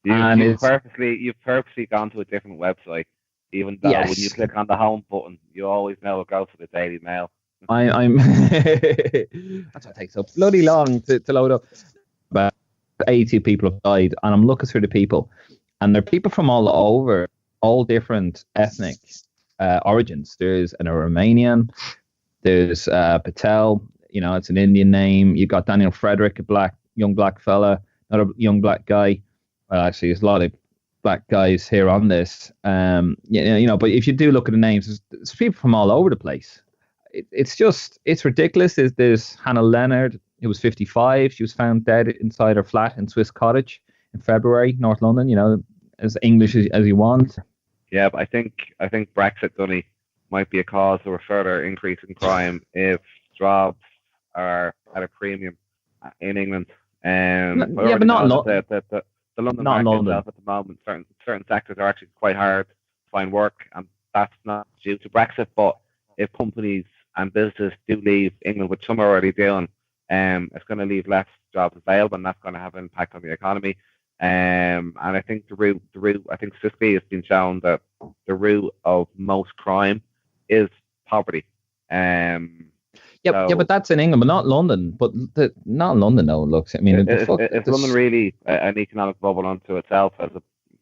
You've purposely gone to a different website, even though when you click on the home button, you always know it goes to the Daily Mail. I'm that's why it takes so bloody long to load up. But 82 people have died, and I'm looking through the people, and they're people from all over, all different ethnic origins. There's a Romanian, there's Patel, you know, it's an Indian name. You got Daniel Frederick, a young black fella, another young black guy. Well, actually, there's a lot of black guys here on this. You know, but if you do look at the names, there's people from all over the place. It's ridiculous. There's Hannah Leonard, who was 55. She was found dead inside her flat in Swiss Cottage in February, North London. You know, as English as you want. Yeah, but I think Brexit, Dunny, might be a cause of a further increase in crime if jobs are at a premium in England. But not in London. The London not market in London. itself at the moment, certain sectors are actually quite hard to find work, and that's not due to Brexit. But if companies and businesses do leave England, which some are already doing, it's going to leave less jobs available, and that's going to have an impact on the economy. And I think the root. I think statistically it's been shown that the root of most crime is poverty. But that's in England, but not London. But not London, though. Looks, I mean, is London really an economic bubble unto itself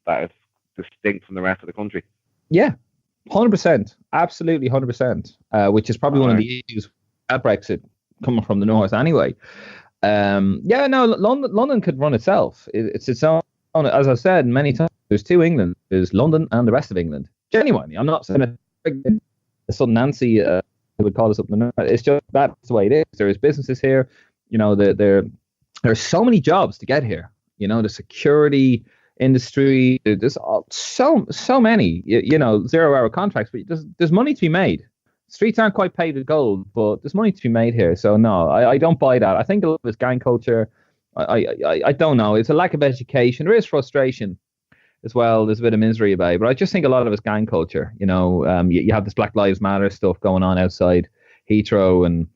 that is distinct from the rest of the country? Yeah, 100%, absolutely 100%. Which is probably one of the issues at Brexit coming from the north, anyway. London could run itself. It's its own. As I've said many times, there's two England. There's London and the rest of England. Genuinely, I'm not saying that Southern Nancy would call us up in the north. It's just that's the way it is. There is businesses here. You know, there's so many jobs to get here. You know, the security industry. There's so many. You know, 0-hour contracts. But there's money to be made. Streets aren't quite paved with gold, but there's money to be made here. So no, I don't buy that. I think a lot of it's gang culture. I don't know. It's a lack of education. There is frustration as well. There's a bit of misery about it, but I just think a lot of it's gang culture. You know, you have this Black Lives Matter stuff going on outside Heathrow and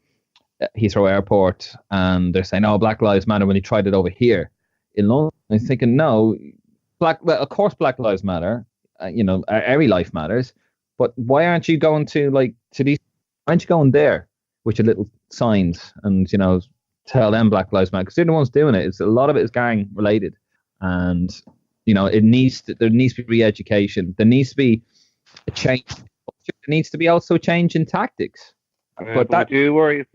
Heathrow Airport, and they're saying, "Oh, Black Lives Matter," when they tried it over here in London. I'm thinking, no, of course, Black Lives Matter. You know, every life matters. But why aren't you going to these? Aren't you going there with your little signs and, you know, tell them Black Lives Matter? Because they're the ones doing it. It's a lot of it is gang related, and you know there needs to be re-education. There needs to be a change. There needs to be also a change in tactics. But would you worry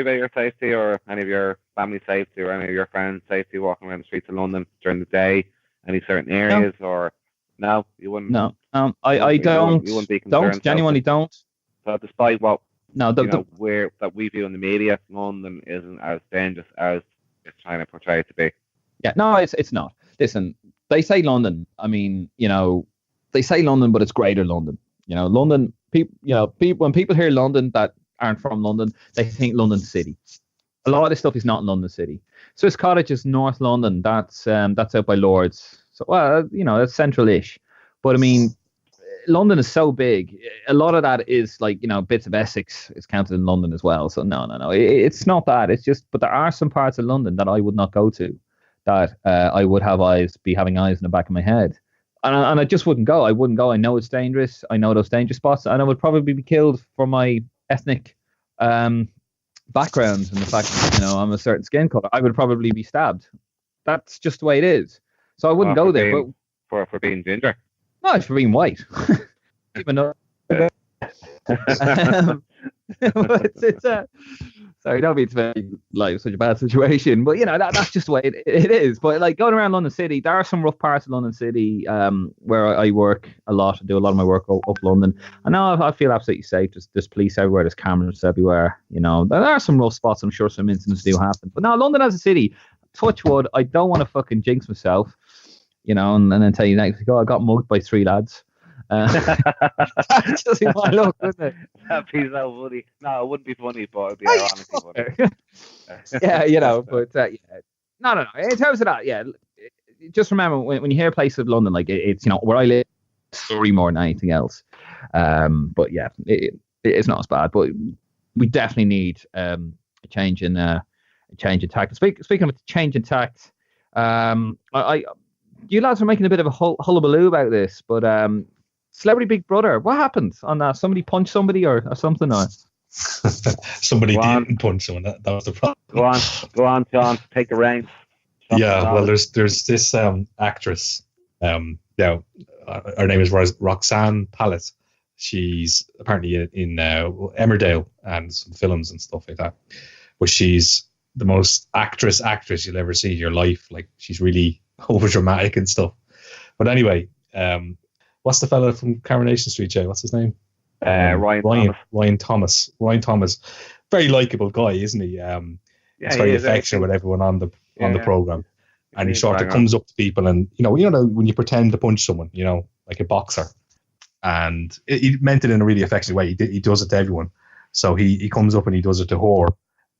about your safety or any of your family safety or any of your friends' safety walking around the streets of London during the day? Any certain areas or? No, you wouldn't. No, I don't. You wouldn't be concerned. Don't genuinely don't. So despite what that we view in the media, London isn't as dangerous as it's trying to portray it to be. Yeah, no, it's not. Listen, they say London. I mean, you know, they say London, but it's Greater London. You know, London. People, you know, when people hear London that aren't from London, they think London City. A lot of this stuff is not in London City. Swiss Cottage is North London. That's out by Lords. So, well, you know, that's central-ish. But I mean, London is so big. A lot of that is like, you know, bits of Essex is counted in London as well. So no. It's not that. It's just, but there are some parts of London that I would not go to, that I would be having eyes in the back of my head. And I just wouldn't go. I wouldn't go. I know it's dangerous. I know those dangerous spots. And I would probably be killed for my ethnic background and the fact that, you know, I'm a certain skin color. I would probably be stabbed. That's just the way it is. So I wouldn't go there. For being ginger? No, it's for being white. Even though, Sorry, don't mean to be like such a bad situation, but that's just the way it is. But like going around London City, there are some rough parts of London City where I work a lot, do a lot of my work up London. And now I feel absolutely safe. There's police everywhere, there's cameras everywhere. There are some rough spots. I'm sure some incidents do happen. But now London as a city, touch wood, I don't want to fucking jinx myself, and then tell you next week, I got mugged by 3 lads. That's just my luck, wouldn't it? That'd be so funny. No, it wouldn't be funny, but it'd be ironically funny. But no. In terms of that, just remember when you hear places of London, like it's where I live, story more than anything else. But yeah, it's not as bad. But we definitely need a change in tact. Speaking of change in tact, you lads are making a bit of a hullabaloo about this, but Celebrity Big Brother, what happened on that? Somebody punched somebody or something? Or? Somebody didn't punch someone. That was the problem. Go on, John. Take the reins. Well, there's this actress. Her name is Roxanne Pallett. She's apparently in Emmerdale and some films and stuff like that. But she's the most actress you'll ever see in your life. Like, she's really over dramatic and stuff. But anyway, what's the fella from Coronation Street, Jay? What's his name? Ryan Thomas. Ryan Thomas. Very likable guy, isn't he? He's very affectionate with everyone on the program. And he sort of comes up to people and, when you pretend to punch someone, like a boxer. And he meant it in a really affectionate way. He does it to everyone. So he comes up and he does it to her.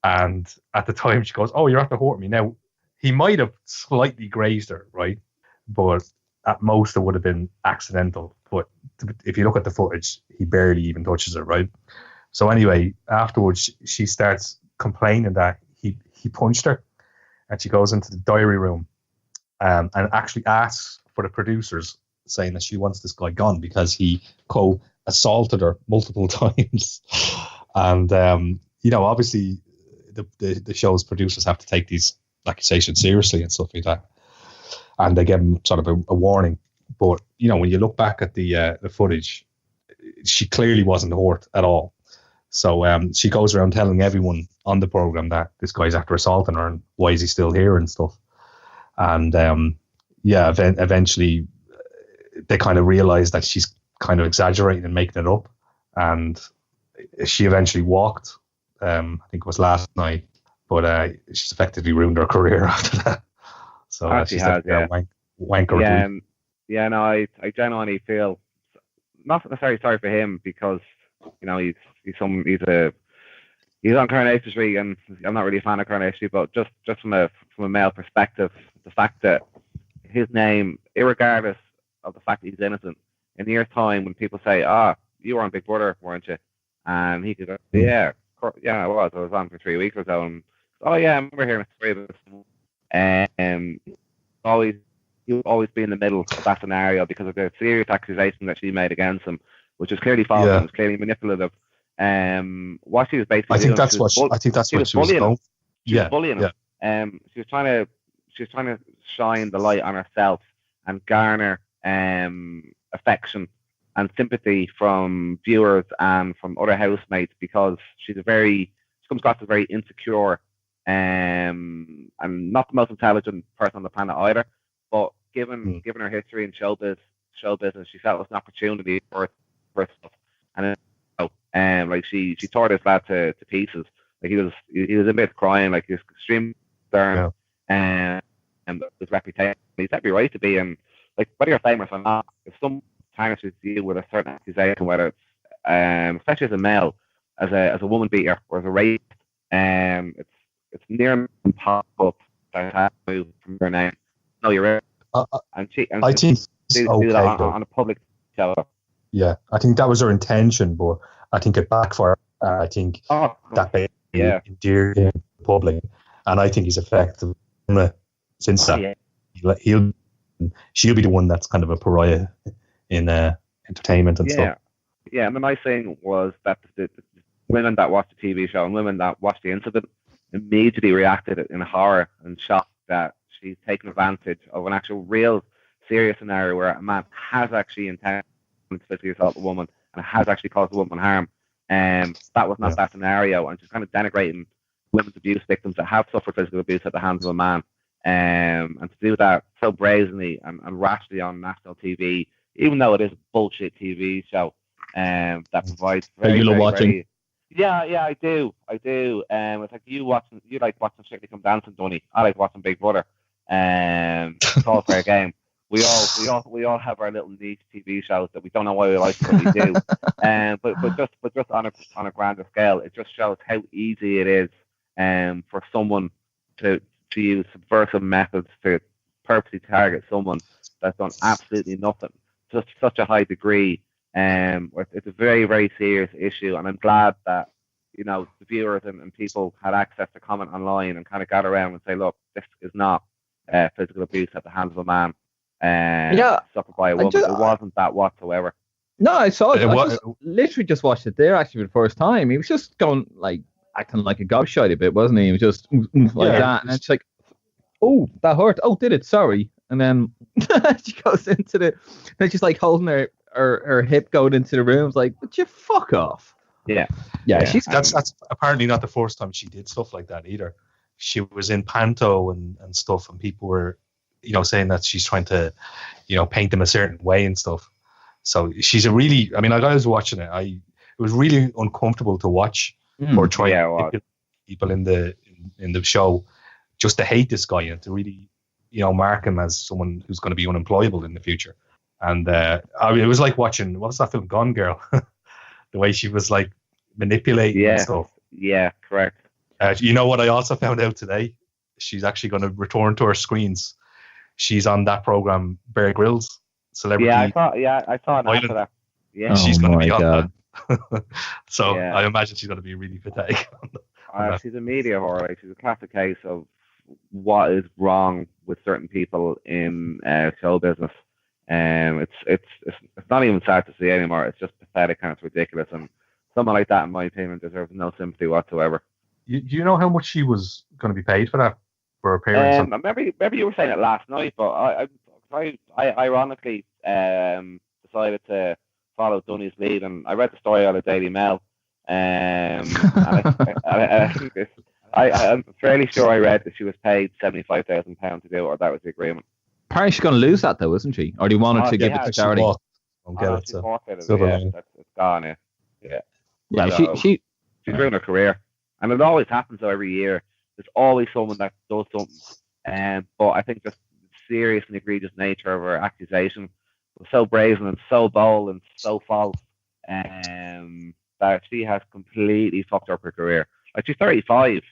And at the time she goes, "Oh, you're after hurting me." Now, he might have slightly grazed her, right? But at most it would have been accidental. But if you look at the footage, he barely even touches her, right? So anyway, afterwards she starts complaining that he punched her, and she goes into the diary room and actually asks for the producers, saying that she wants this guy gone because he assaulted her multiple times. And obviously the show's producers have to take these accusations seriously and stuff like that, and they give him sort of a warning. But when you look back at the footage, she clearly wasn't hurt at all. So she goes around telling everyone on the program that this guy's after assaulting her and why is he still here and stuff. And eventually they kind of realize that she's kind of exaggerating and making it up, and she eventually walked. I think it was last night, but she's effectively ruined her career after that. So she's had wanker. I genuinely feel not necessarily sorry for him because he's on Coronation Street, and I'm not really a fan of Coronation Street, but just from a male perspective, the fact that his name, irregardless of the fact that he's innocent, in a year's time when people say, you were on Big Brother, weren't you? And he could go, yeah, I was on for 3 weeks or so, and I remember hearing a story about this. And he'll always be in the middle of that scenario because of the serious accusation that she made against him, which is clearly false and was clearly manipulative. What she was basically I think that's what she was going. She was bullying him. She was trying to shine the light on herself and garner affection and sympathy from viewers and from other housemates because she comes across as very insecure and not the most intelligent person on the planet either. But given her history in show business, she felt it was an opportunity for herself. And she tore this lad to pieces. Like he was a bit crying, like he was extremely stern, and his reputation. He's every right to be, and like whether you're famous or not, if some tarnishes you with a certain accusation, whether it's especially as a male, as a woman beater or as a rapist, it's near impossible to move from your name. No, you're right. I think do that on a public show. Yeah, I think that was her intention, but I think it backfired. I think that basically endeared him to the public, and I think he's effective since that. She'll be the one that's kind of a pariah in entertainment and stuff. Yeah, and the nice thing was that the women that watched the TV show and women that watched the incident immediately reacted in horror and shock that she's taken advantage of an actual real serious scenario where a man has actually intended to physically assault a woman and has actually caused a woman harm. That was not that scenario, and she's kind of denigrating women's abuse victims that have suffered physical abuse at the hands of a man. And to do that so brazenly and rashly on national TV, even though it is a bullshit TV show, that provides Are you watching? Yeah, I do. It's like you like watching Strictly Come Dancing, Donny. I like watching Big Brother. It's all fair game. We all have our little niche TV shows that we don't know why we like, but we do. But just on a grander scale, it just shows how easy it is for someone to use subversive methods to purposely target someone that's done absolutely nothing to such a high degree. It's a very, very serious issue, and I'm glad that the viewers and people had access to comment online and kind of gather around and say, look, this is not physical abuse at the hands of a man. Suffered by a woman. It wasn't that whatsoever. No, I saw it. I literally just watched it there actually for the first time. He was just going acting like a gobshite a bit, wasn't he? He was just like that, and it's like, oh, that hurt. Oh, did it? Sorry. And then she goes into then she's like holding her hip going into the room. It's like, would you fuck off? Yeah. That's apparently not the first time she did stuff like that either. She was in Panto and stuff, and people were saying that she's trying to paint them a certain way and stuff. So she's a really, I was watching it, it was really uncomfortable to watch her trying to get people in the show just to hate this guy and to really mark him as someone who's going to be unemployable in the future. And it was like watching, what was that film, Gone Girl? The way she was like manipulating and stuff. Yeah, correct. You know what I also found out today? She's actually going to return to her screens. She's on that program, Bear Grylls Celebrity. Yeah, I saw an after that. Yeah, she's going to be on that. So I imagine she's going to be really pathetic. She's a media whore. Like, she's a classic case of what is wrong with certain people in show business. It's not even sad to see anymore. It's just pathetic and it's ridiculous. And someone like that, in my opinion, deserves no sympathy whatsoever. Do you know how much she was going to be paid for that? For appearance? Maybe you were saying it last night, but I ironically decided to follow Donny's lead, and I read the story on the Daily Mail. And I'm fairly sure I read that she was paid £75,000 to do it, or that was the agreement. Apparently she's going to lose that though, isn't she? Or do you want her to give it to charity? It's gone. Yeah, she's ruined her career, and it always happens though every year. There's always someone that does something, but I think the serious and egregious nature of her accusation was so brazen and so bold and so false that she has completely fucked up her career. Like, she's 35,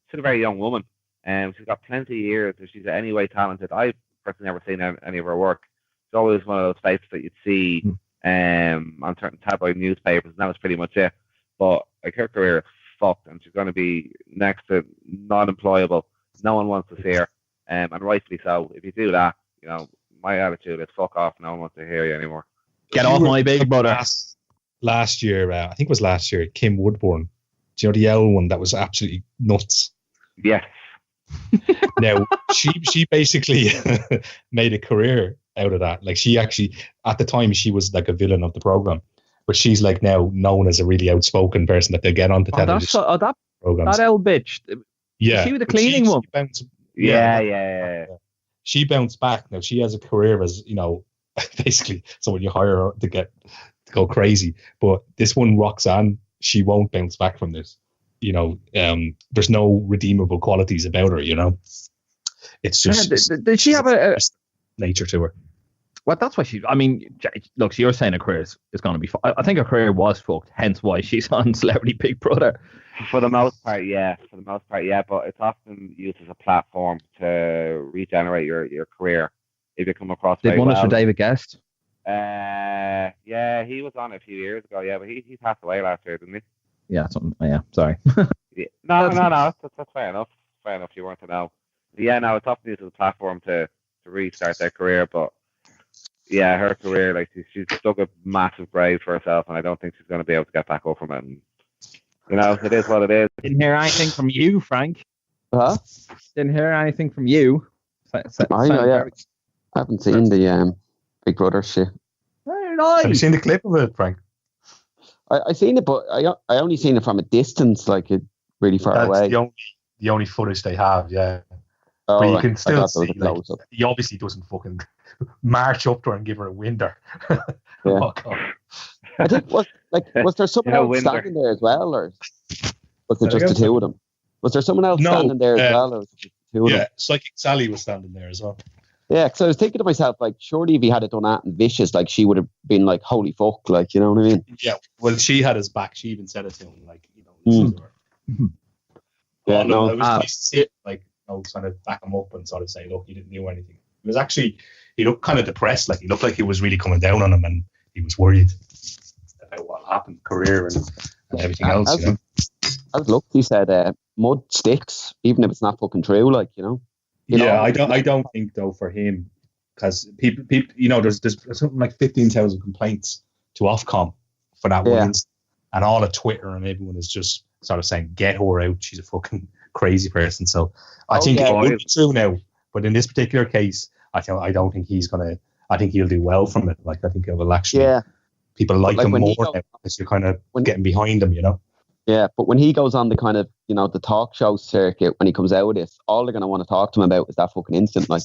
she's a very young woman, and she's got plenty of years. If she's anyway talented, I've personally never seen any of her work. It's always one of those faces that you'd see on certain tabloid newspapers, and that was pretty much it. But like, her career is fucked, and she's going to be next to non-employable. No one wants to see her, and rightfully so. If you do that, my attitude is fuck off. No one wants to hear you anymore. Get off my big brother. Last year, I think it was last year, Kim Woodburn. Do you know the yellow one that was absolutely nuts? Yes. Now, she basically made a career out of that. Like, she actually, at the time, she was like a villain of the program. But she's like now known as a really outspoken person that they get onto television programs. That old bitch. Yeah. She was the cleaning one. Yeah. She bounced back. Now she has a career as, basically someone you hire to go crazy. But this one, Roxanne, she won't bounce back from this. There's no redeemable qualities about her, It's just did she have a nature to her? Well, that's why look, you're saying her career is going to be I think her career was fucked, hence why she's on Celebrity Big Brother. For the most part, yeah. But it's often used as a platform to regenerate your career if you come across. Did one for David Guest? Yeah, he was on it a few years ago. Yeah, but he passed away last year, didn't he? Yeah, something. Yeah, sorry. Yeah. No. That's fair enough. Fair enough. You weren't to know. But yeah, no, it's often used as a platform to restart their career, but. Yeah, her career, like, she's dug a massive grave for herself, and I don't think she's going to be able to get back up from it. And, it is what it is. Didn't hear anything from you, Frank. Huh? Didn't hear anything from you. I haven't seen the Big Brother shit. Very nice. Have you seen the clip of it, Frank? I seen it, but I only seen it from a distance. Like, it really far That's away. the only footage they have, yeah. Oh, But you right. can I still thought there was see, a like, close-up. he obviously doesn't fucking march up to her and give her a winder. Yeah. Oh, God. I think was there someone else Winder. standing there as well, or was it Say just the again? two of them? Was there someone else No, standing there as well, or was it just the two of them? Yeah, Psychic Sally was standing there as well. Yeah, because I was thinking to myself, like, surely if he had it done at and vicious, like, she would have been like, holy fuck, like, you know what I mean? Yeah, well, she had his back. She even said it to him, like, listen to her. Yeah, It no. was nice to see it, like, kind of back him up and sort of say, look, you didn't do anything. It was actually, he looked kind of depressed, like, he looked like he was really coming down on him, and he was worried about what happened, career and everything else, you know. As look, he said, mud sticks, even if it's not fucking true, like, you know. I don't think though for him, because people, there's something like 15,000 complaints to Ofcom for that one instance, and all of Twitter and everyone is just sort of saying, get her out, she's a fucking crazy person. So I think it would be true now, but in this particular case, I don't think he's gonna. I think he'll do well from it. Like, I think it will actually. Yeah. People like him more now because you're kind of getting behind him, you know. Yeah, but when he goes on the kind of, the talk show circuit, when he comes out of this, all they're going to want to talk to him about is that fucking incident, like.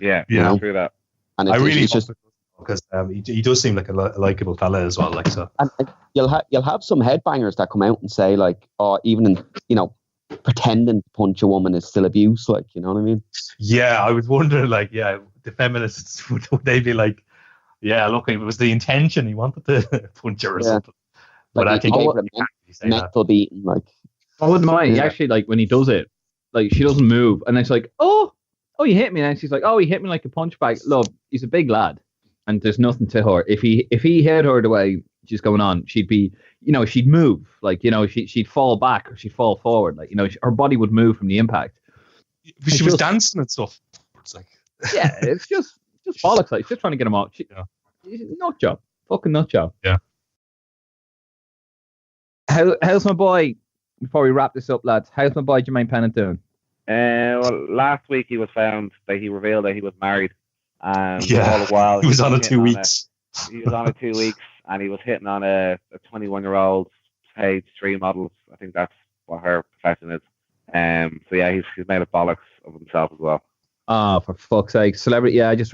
Yeah, through that. And I really just because he does seem like a likable fella as well, like so. And you'll have some headbangers that come out and say like, oh, even pretending to punch a woman is still abuse, like, you know what I mean? Yeah, I was wondering, like, the feminists would they be like, yeah, look, it was the intention, he wanted to punch her or something. But like, I think mental beating, like. I wouldn't mind. He actually, like, when he does it, like, she doesn't move, and it's like, oh, you hit me, and she's like, oh, he hit me like a punch bag. Look, he's a big lad, and there's nothing to her. If he hit her the way she's going on, she'd be, she'd move, like, she'd fall back or she'd fall forward, like, her body would move from the impact. She was dancing and stuff. It's like, yeah, it's just bollocks. Like, she's just trying to get him out. Nut job, fucking nut job. Yeah. How's my boy? Before we wrap this up, lads, how's my boy Jermaine Pennant doing? Well, last week he was found that he revealed that he was married, and all the while he was on it 2 weeks. He was on it 2 weeks, and he was hitting on a 21-year-old page 3 model. I think that's what her profession is. So yeah, he's made a bollocks of himself as well. Oh, for fuck's sake, celebrity! Yeah, I just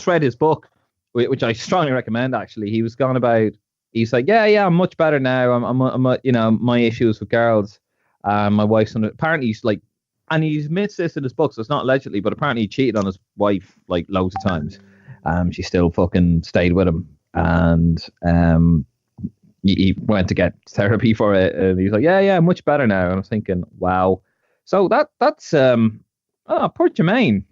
read his book, which I strongly recommend. Actually, he was gone about. He's like, yeah, I'm much better now. I'm my issues with girls. My wife's apparently he's like, and he admits this in his book, so it's not allegedly, but apparently he cheated on his wife like loads of times. She still fucking stayed with him, and he went to get therapy for it, and he's like, yeah, much better now. And I was thinking, wow. So that's poor Jermaine.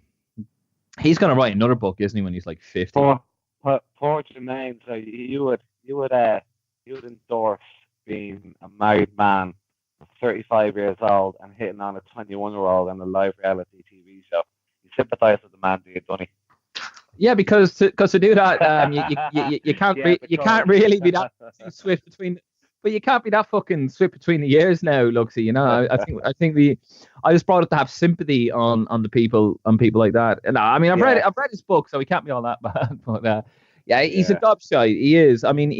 He's gonna write another book, isn't he, when he's like 50? Poor Jermaine. So you would endorse being a married man, 35 years old, and hitting on a 21-year-old on a live reality TV show. You sympathise with the man, do you, Donny? Yeah, because to do that, you can't really be that swift between. But you can't be that fucking swift between the years now, Luxie. I think I just brought it to have sympathy on the people like that. And I mean, I've read his book, so he can't be all that bad. But he's a gobshite. He is. I mean,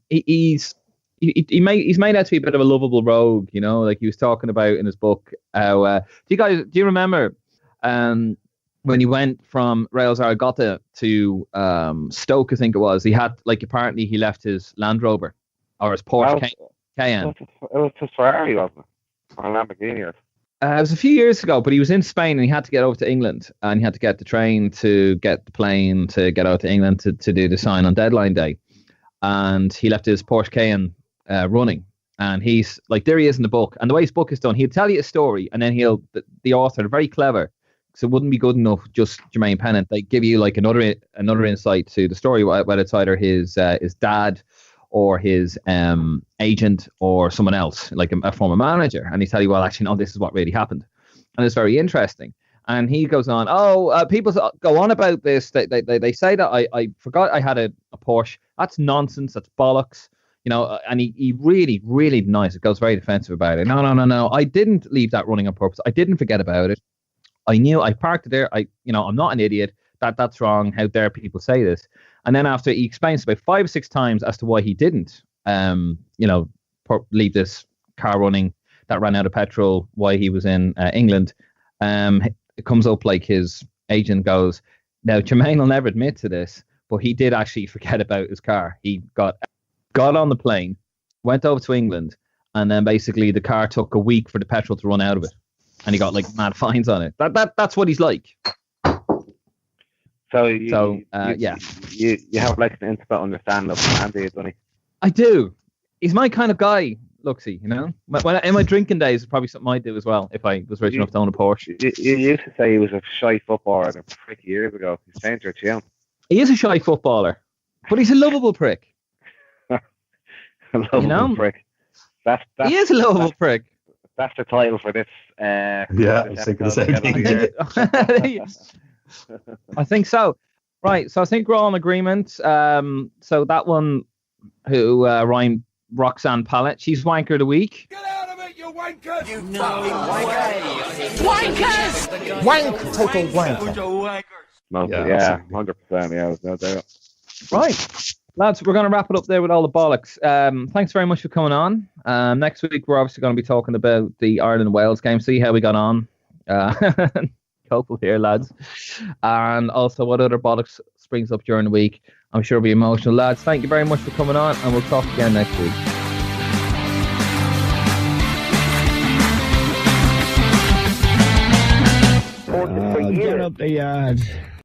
he's made out to be a bit of a lovable rogue. Like he was talking about in his book. How do you remember when he went from Real Zaragoza to Stoke? I think it was. He had apparently he left his Land Rover. Or his Porsche Cayenne. It was his Ferrari, wasn't it? Or a Lamborghini. It was a few years ago, but he was in Spain and he had to get over to England, and he had to get the train to get the plane to get out to England to do the sign on deadline day. And he left his Porsche Cayenne running. And he's like, there he is in the book. And the way his book is done, he'll tell you a story, and then the author, very clever, so it wouldn't be good enough just Jermaine Pennant. They give you like another insight to the story, whether it's either his dad or his agent or someone else, like a former manager, and he tell you, well, actually, no, this is what really happened, and it's very interesting. And he goes on, people go on about this. They say that I forgot I had a Porsche. That's nonsense. That's bollocks. And he really, really denies it. Goes very defensive about it. No. I didn't leave that running on purpose. I didn't forget about it. I knew I parked it there. I'm not an idiot. That's wrong. How dare people say this? And then after he explains about 5 or 6 times as to why he didn't, leave this car running, that ran out of petrol while he was in England. It comes up like his agent goes, now Jermaine will never admit to this, but he did actually forget about his car. He got on the plane, went over to England, and then basically the car took a week for the petrol to run out of it, and he got like mad fines on it. That's what he's like. So you have like an intimate understanding of Andy, don't you? I do. He's my kind of guy, Luxie, you know? In my drinking days, it's probably something I'd do as well if I was rich enough to own a Porsche. You used to say he was a shy footballer a prick years ago. He's changed your tune. He is a shy footballer, but he's a lovable prick. Lovable prick. He is a lovable prick. That's the title for this. I was thinking the same thing. I think so. Right, so I think we're all in agreement. So that one who rhymed Roxanne Pallett, she's wanker of the week. Get out of it, you wankers! You Wankers! Wank! Total wanker. Yeah, 100%. Yeah, no doubt. Right, lads, we're going to wrap it up there with all the bollocks. Thanks very much for coming on. Next week, we're obviously going to be talking about the Ireland-Wales game, see how we got on. Couple here, lads. And also what other bollocks springs up during the week. I'm sure it'll be emotional. Lads, thank you very much for coming on, and we'll talk again next week. Get up the yard.